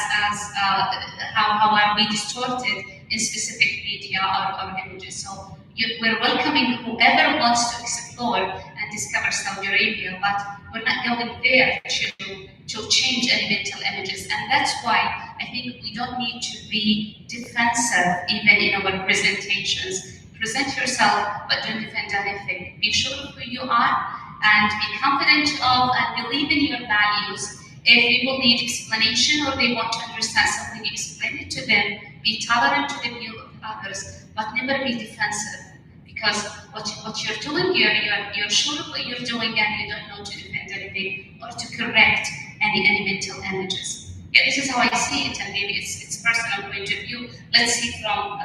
how are we distorted in specific media or images. So we're welcoming whoever wants to explore and discover Saudi Arabia, but we're not going there to change any mental images. And that's why I think we don't need to be defensive even in our presentations. Present yourself, but don't defend anything. Be sure of who you are and be confident of and believe in your values. If people need explanation or they want to understand something, explain it to them. Be tolerant to the view of others, but never be defensive. Because what you're doing here, you're sure of what you're doing and you don't know to defend anything or to correct any mental images. Yeah, this is how I see it, and maybe it's personal point of view. Let's see from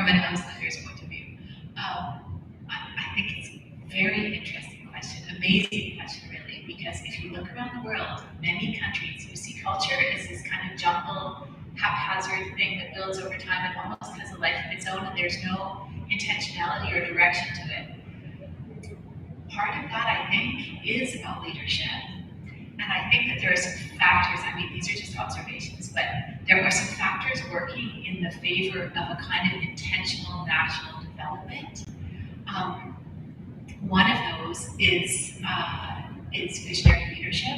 an outsider's point of view. I think it's a very interesting question, amazing question really, because if you look around the world, many countries, you see culture as this kind of jumble, haphazard thing that builds over time and almost has a life of its own, and there's no intentionality or direction to it. Part of that, I think, is about leadership. And I think that there are some factors, I mean, these are just observations, but there are some factors working in the favor of a kind of intentional national development. One of those is visionary leadership,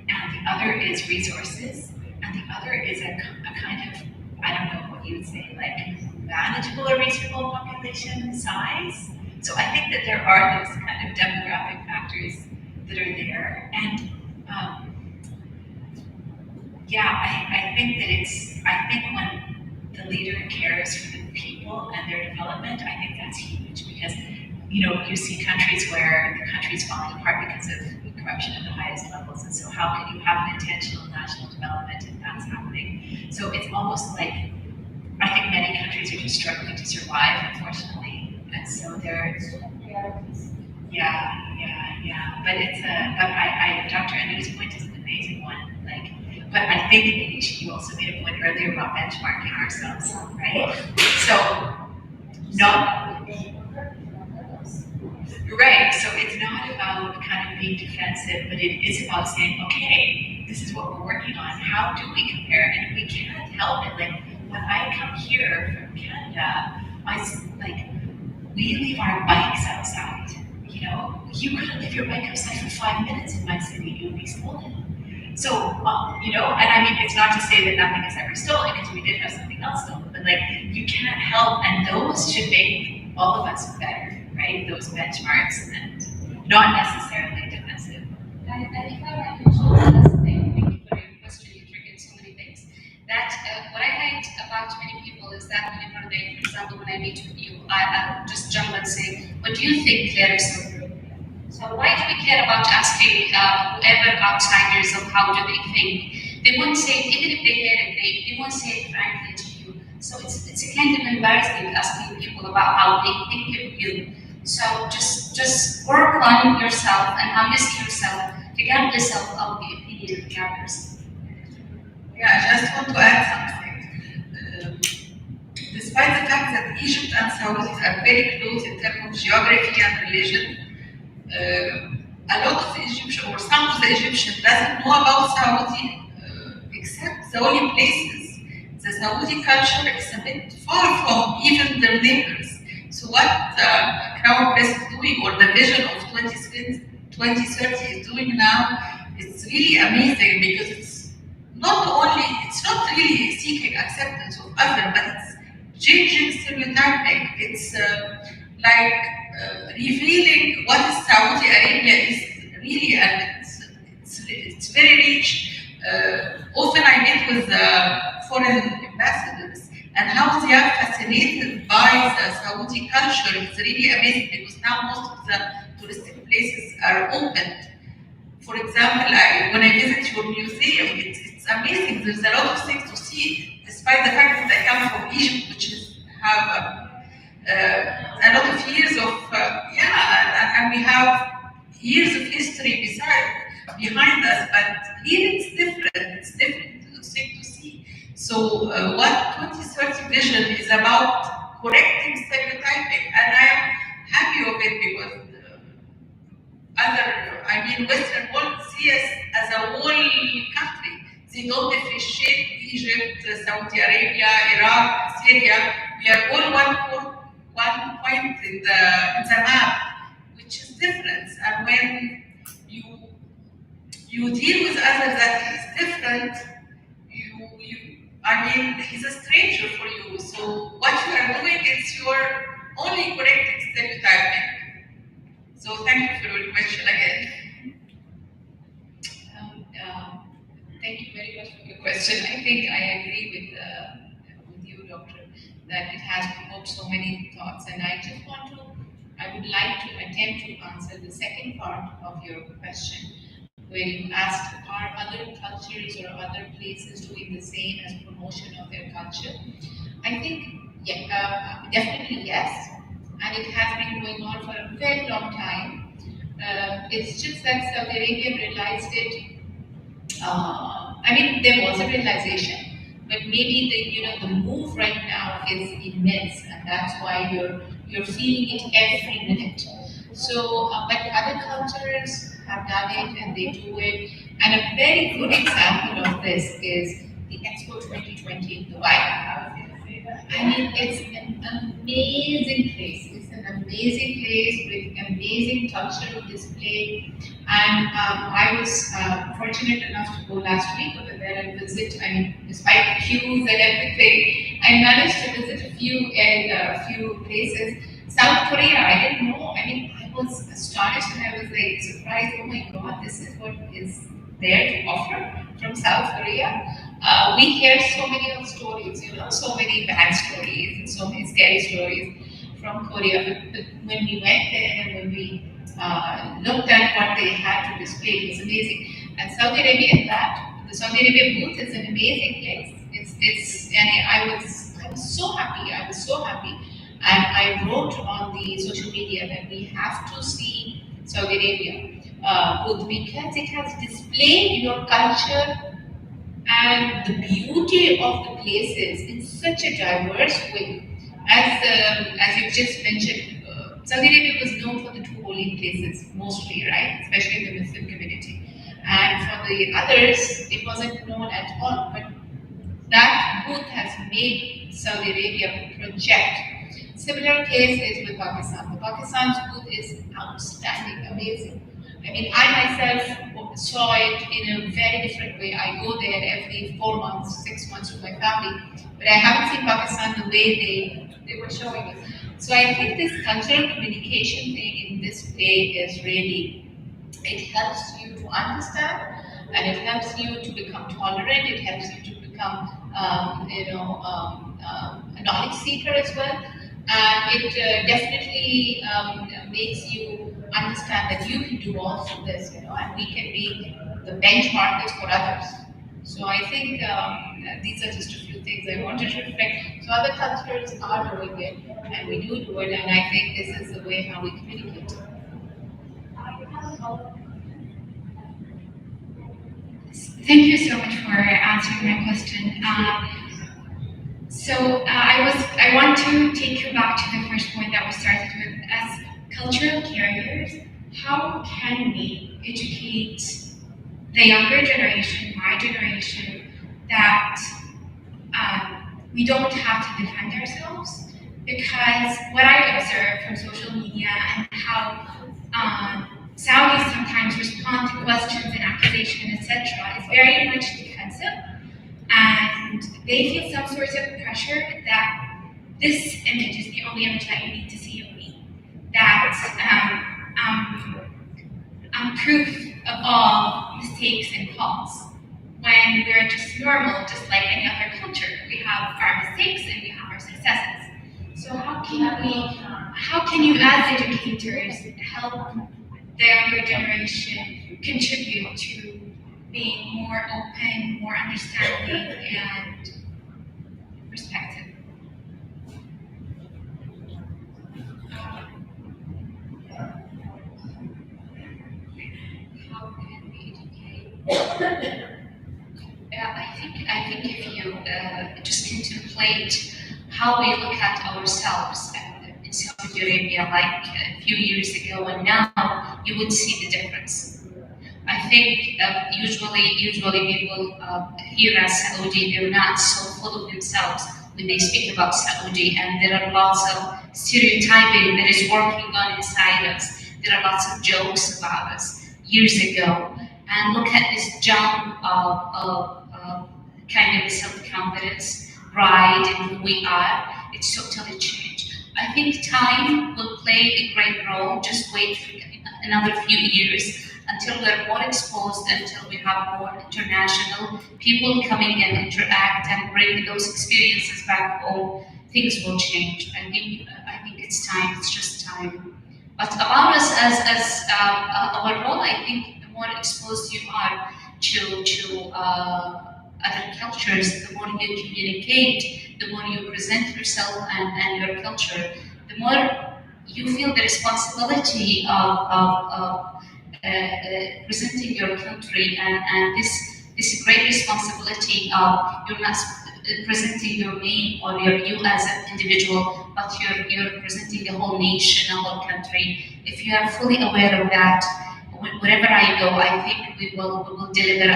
and the other is resources, and the other is a kind of, I don't know what you would say, like manageable or reasonable population size. So I think that there are those kind of demographic factors that are there, and I think when the leader cares for the people and their development, I think that's huge, because you see countries where the country's falling apart because of corruption at the highest levels, and so how can you have an intentional national development if that's happening? So it's almost like, I think many countries are just struggling to survive, unfortunately, and so they're, but Dr. Anu's point is an amazing one, but I think you also made a point earlier about benchmarking ourselves, right? So, right, so it's not about kind of being defensive, but it is about saying, okay, this is what we're working on, how do we compare? And we can't help it, like, when I come here from Canada, we leave our bikes outside, you couldn't leave your bike outside for 5 minutes in my city, you would be stolen. So, and I mean, it's not to say that nothing is ever stolen, because we did have something else stolen, but you can't help, and those should make all of us better, right? Those benchmarks, and not necessarily defensive. And if I might mention one last thing, thank you for your question, you triggered so many things. That what I find about many people is that whenever they, for example, when I meet with you, I just jump and say, what do you think, Claire? So why do we care about asking whoever outsiders of how do they think? They won't say it, even if they hear it, they won't say it frankly to you. So it's a kind of embarrassing asking people about how they think of you. So just work on yourself and harness yourself regardless of the opinion of the others. Yeah, I just want to add something. Despite the fact that Egypt and Saudi are very close in terms of geography and religion, a lot of the Egyptian, or some of the Egyptians, doesn't know about Saudi, except the only places. The Saudi culture is a bit far from even their neighbors. So what the Crown Prince is doing, or the vision of 2030 is doing now, it's really amazing, because it's not really seeking acceptance of others, but it's changing stereotyping. It's revealing what Saudi Arabia is really, and it's very rich. Often I meet with foreign ambassadors, and how they are fascinated by the Saudi culture. It's really amazing, because now most of the touristic places are opened. For example, when I visit your museum, it's amazing. There's a lot of things to see, despite the fact that I come from Egypt, which have a lot of years of, and we have years of history behind us, but here it's different thing to see. So what 2030 vision is about correcting stereotyping, and I am happy of it because Western world see us as a whole country. They don't differentiate Egypt, Saudi Arabia, Iraq, Syria. We are all one point in the map, which is different. And when you deal with others that is different, he's a stranger for you. So what you are doing is you're only correcting stereotyping. So thank you for your question again. Thank you very much for your question. I think I agree with you, Doctor, that it has provoked so many thoughts, and I would like to attempt to answer the second part of your question, where you asked, are other cultures or other places doing the same as promotion of their culture? I think, definitely yes, and it has been going on for a very long time. It's just that Saudi Arabia realized it. There was a realization, but maybe the move right now is immense, and that's why you're feeling it every minute. So, but other cultures have done it and they do it, and a very good example of this is the Expo 2020 in Dubai. It's an amazing place. It's an amazing place with amazing cultural display. And I was fortunate enough to go last week over there and visit. Despite the queues and everything, I managed to visit a few places. South Korea, I didn't know. I was astonished and I was like surprised. Oh my God, this is what is there to offer from South Korea. We hear so many stories, so many bad stories and so many scary stories from Korea. But when we went there and when we looked at what they had to display, it was amazing. And Saudi Arabia, the Saudi Arabia booth is an amazing place. I was so happy. I was so happy. And I wrote on the social media that we have to see Saudi Arabia booth because it has displayed your culture and the beauty of the places in such a diverse way. As you've just mentioned, Saudi Arabia was known for the two holy places mostly, right? Especially in the Muslim community. And for the others, it wasn't known at all. But that booth has made Saudi Arabia project. Similar case is with Pakistan. The Pakistan's booth is outstanding, amazing. I myself saw it in a very different way. I go there every 4 months, 6 months with my family, but I haven't seen Pakistan the way they were showing it. So I think this cultural communication thing in this play is really, it helps you to understand, and it helps you to become tolerant, it helps you to become a knowledge seeker as well. And it definitely makes you understand that you can do also this, and we can be the benchmarkers for others. So I think these are just a few things I wanted to reflect. So other cultures are doing it, and we do it, and I think this is the way how we communicate. Thank you so much for answering my question. I want to take you back to the first point that we started with. As cultural carriers, how can we educate the younger generation, my generation, that we don't have to defend ourselves? Because what I observe from social media and how Saudis sometimes respond to questions and accusations, etc., is very much defensive. And they feel some sort of pressure that this image is the only image that you need to see of me. That I'm proof of all mistakes and faults. When we're just normal, just like any other culture, we have our mistakes and we have our successes. So how can you as educators help the younger generation contribute to being more open, more understanding, and respectful? How can we educate? I think if you conflate how we look at ourselves in Saudi Arabia like a few years ago and now, you would see the difference. I think usually people here as Saudi, they're not so full of themselves when they speak about Saudi, and there are lots of stereotyping that is working on inside us. There are lots of jokes about us years ago, and look at this jump of kind of self-confidence, pride in who we are. It's totally changed. I think time will play a great role. Just wait for another few years until we're more exposed, until we have more international people coming and interact and bring those experiences back home. Things will change. I think it's time. It's just time. But about us as our role, I think the more exposed you are to other cultures, the more you communicate, the more you present yourself and your culture, the more you feel the responsibility of presenting your country and this great responsibility of you're not presenting your name or you as an individual, but you're presenting the whole nation, the whole country. If you are fully aware of that, wherever I go, I think we will deliver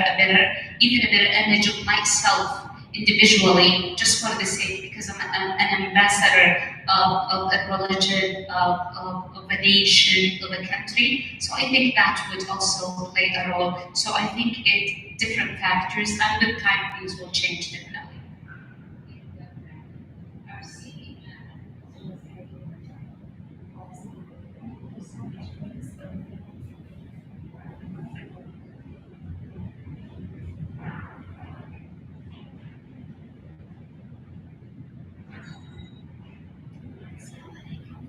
even a better image of myself individually, just for the sake, because I'm an ambassador of a religion, of a nation, of a country. So I think that would also play a role. So I think different factors, and with time things will change definitely.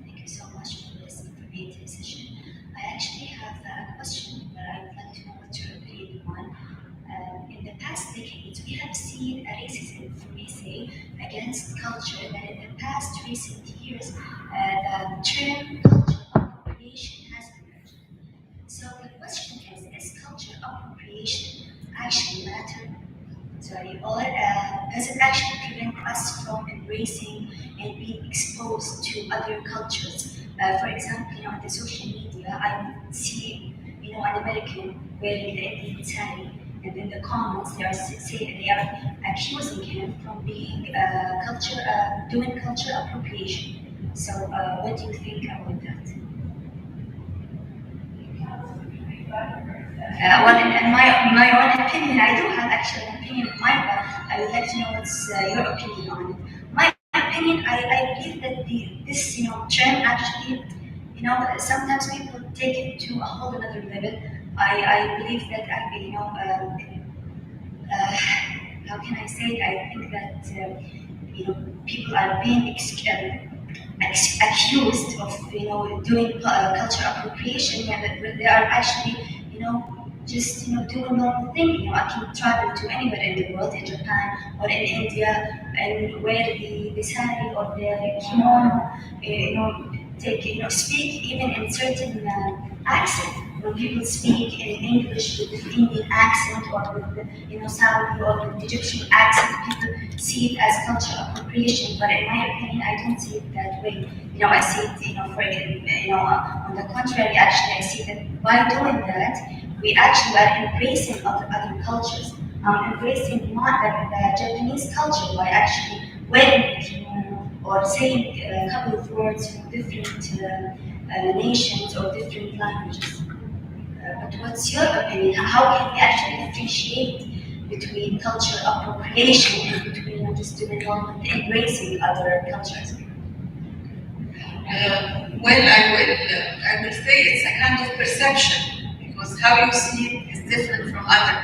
Thank you so much for this informative session. I actually have a question that I would like to know what your opinion on. In the past decades, we have seen a racism, if we say, against culture, that in the past recent years, the term culture appropriation has emerged. So the question is culture appropriation actually matter? Or does it actually prevent us from embracing and being exposed to other cultures? For example, on the social media, I would see, an American wearing the Indian saree, and in the comments they are accusing him from being doing culture appropriation. So, what do you think about that? Well, in my own opinion, I do have actually an opinion of mine, but I would like to know what's your opinion on it. My opinion, I believe that this term actually, sometimes people take it to a whole another level. I believe that how can I say it? I think that people are being accused of doing culture appropriation, and they are actually just do a normal thing. I can travel to anywhere in the world, in Japan or in India, and wear the sari or the kimono. Speak even in certain accent. When people speak in English with the Indian accent or with the Saudi or with the Egyptian accent, people see it as culture appropriation. But in my opinion, I don't see it that way. I see it, on the contrary. Actually, I see that by doing that, we actually are embracing other cultures, embracing the Japanese culture by actually wearing the kimono or saying a couple of words from different nations or different languages. But what's your opinion? How can we actually differentiate between cultural appropriation and between just doing normal embracing other cultures? I will say it's a kind of perception, because how you see it is different from other.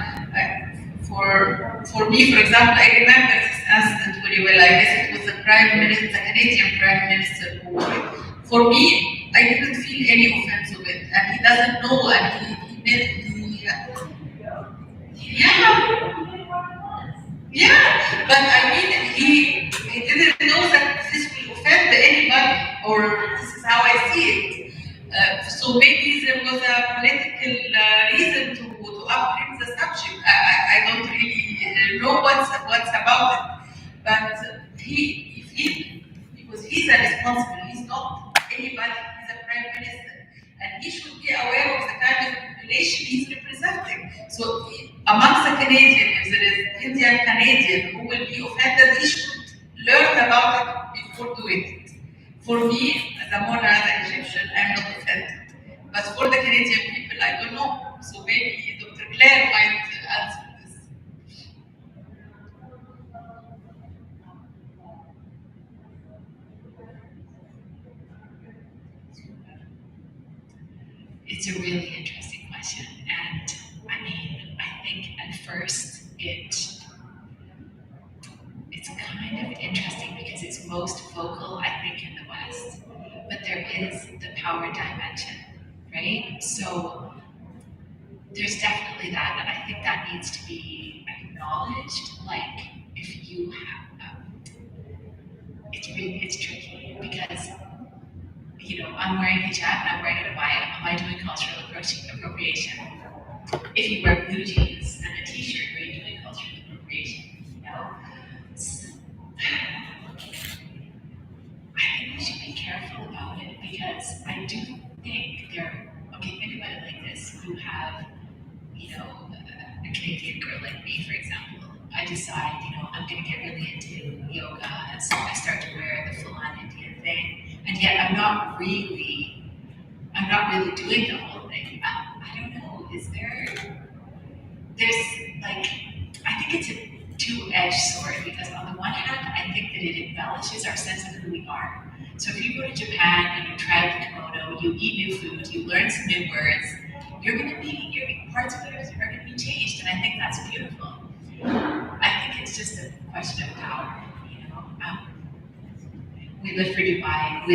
For me, for example, I remember this incident very well. I guess it was the Canadian Prime Minister who, for me, I didn't feel any offense of it, and he doesn't know, and yeah, but I mean, he didn't know that this will offend anybody, or this is how I see it. So maybe there was a political reason to upbring the subject. I don't really know what's about it, but because he's a responsible, he's not anybody, he's a prime minister, and he should be aware of the kind of population he's representing. So amongst the Canadian, if there is Indian Canadian who will be offended, he should learn about it before doing it. For me, as a Mona, as an Egyptian, I'm not offended. But for the Canadian people, I don't know. So maybe Dr. Claire might answer this. It's a really interesting question, and I mean, I think at first it's kind of interesting because it's most vocal, I think, in the West, but there is the power dimension, right? So there's definitely that, and I think that needs to be acknowledged. Like, if you have, it's tricky because, you know, I'm wearing hijab and I'm wearing a abaya. Am I doing cultural appropriation? If you wear blue jeans and a t-shirt, are you doing cultural appropriation? No. I think we should be careful about it because I do think think about it like this. You have, you know, a Canadian girl like me, for example. I decide, you know, I'm going to get really into yoga, and so I start to wear the full-on Indian thing, and yet I'm not really doing the whole thing. I don't know. There's like, I think it's a two-edged sword because on the one hand, I think that it embellishes our sense of who we are. So if you go to Japan and you try out the kimono, you eat new food, you learn some new words, parts of it are going to be changed, and I think that's beautiful. I think it's just a question of power, you know. We lived in Dubai,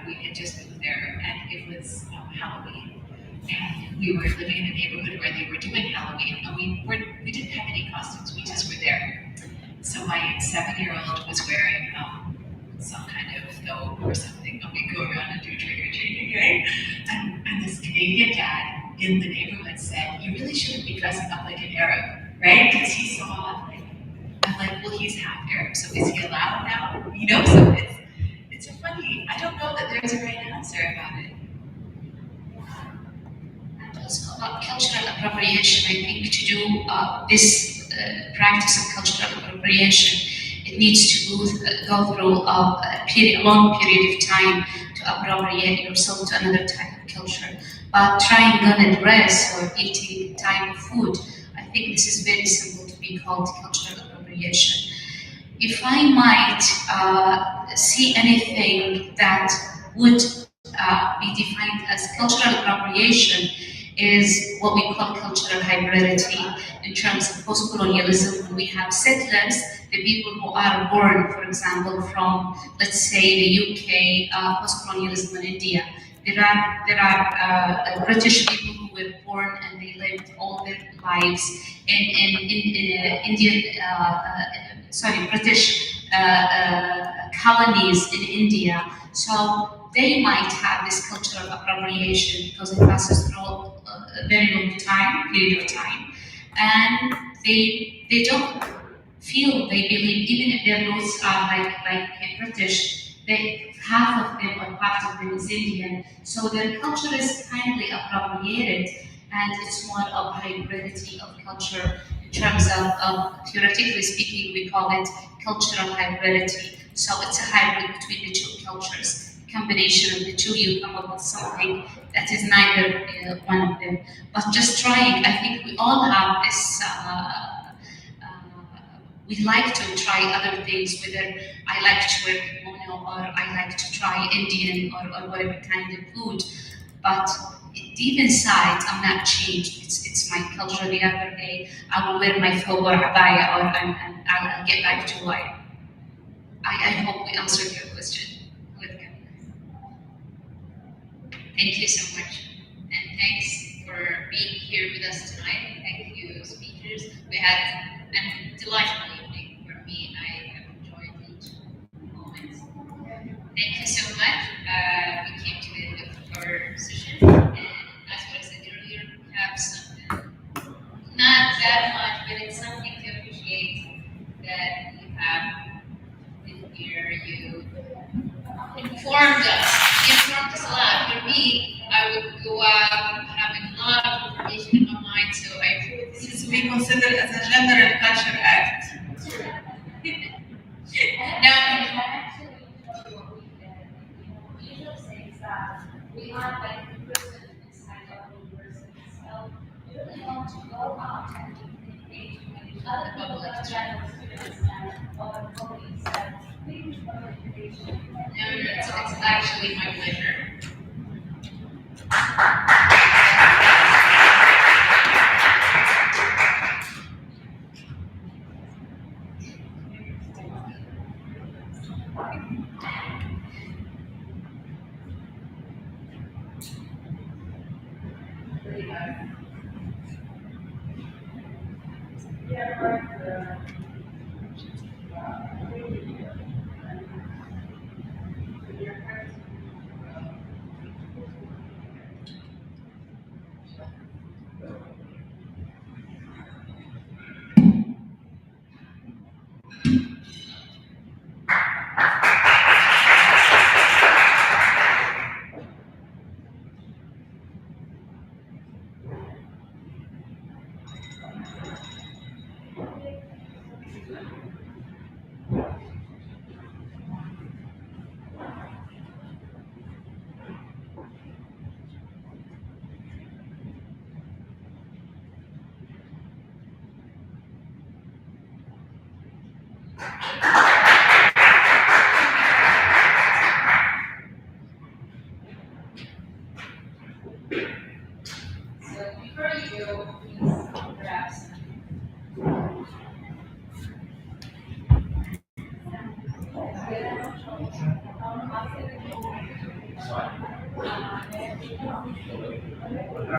we had just moved there, and it was Halloween. And we were living in a neighborhood where they were doing Halloween, and we didn't have any costumes, we just were there. So my 7-year-old was wearing some kind of goat or something, and we go around and do trick-or-treating, right? And this Canadian dad in the neighborhood said, you really shouldn't be dressing up like an Arab, right? Because he saw, I'm like, well, he's half Arab, so is he allowed now? You know, so it's a funny, I don't know that there's a right answer about it. And also about cultural appropriation, I think to do this practice of cultural appropriation, it needs to go through a long period of time to appropriate yourself to another type of culture. But trying on a dress or eating type of food, I think this is very simple to be called cultural appropriation. If I might see anything that would be defined as cultural appropriation is what we call cultural hybridity in terms of post-colonialism. When we have settlers, the people who are born, for example, from, let's say, the UK, post-colonialism in India. There are British people who were born and they lived all their lives in British colonies in India. So they might have this cultural appropriation because it passes through a very long period of time, and they don't feel, they believe, even if their roots are like British, half of them or part of them is Indian, so their culture is kindly appropriated, and it's more of hybridity of culture in terms of theoretically speaking, we call it cultural hybridity. So it's a hybrid between the two cultures. Combination of the two, you come up with something that is neither one of them. But just trying, I think we all have this. We like to try other things, whether I like to wear kimono or I like to try Indian or whatever kind of food. But deep inside, I'm not changed. It's my culture. The other day, I will wear my thobe or abaya, and I'll get back to life. I hope we answered your question. Thank you so much. And thanks for being here with us tonight. Thank you, speakers. We had a delightful evening for me, and I have enjoyed each moment. Thank you so much. We came to the end of our session, and as what I said earlier, we have something, not that much, but it's something to appreciate that you have with go out having a lot of information in my mind. So I feel this This is we consider as a general culture act. now. We have like a person inside our own person. So we really want to go out and engage with each other, public general students and other colleagues and please for information. It's actually my pleasure. So before you go, please perhaps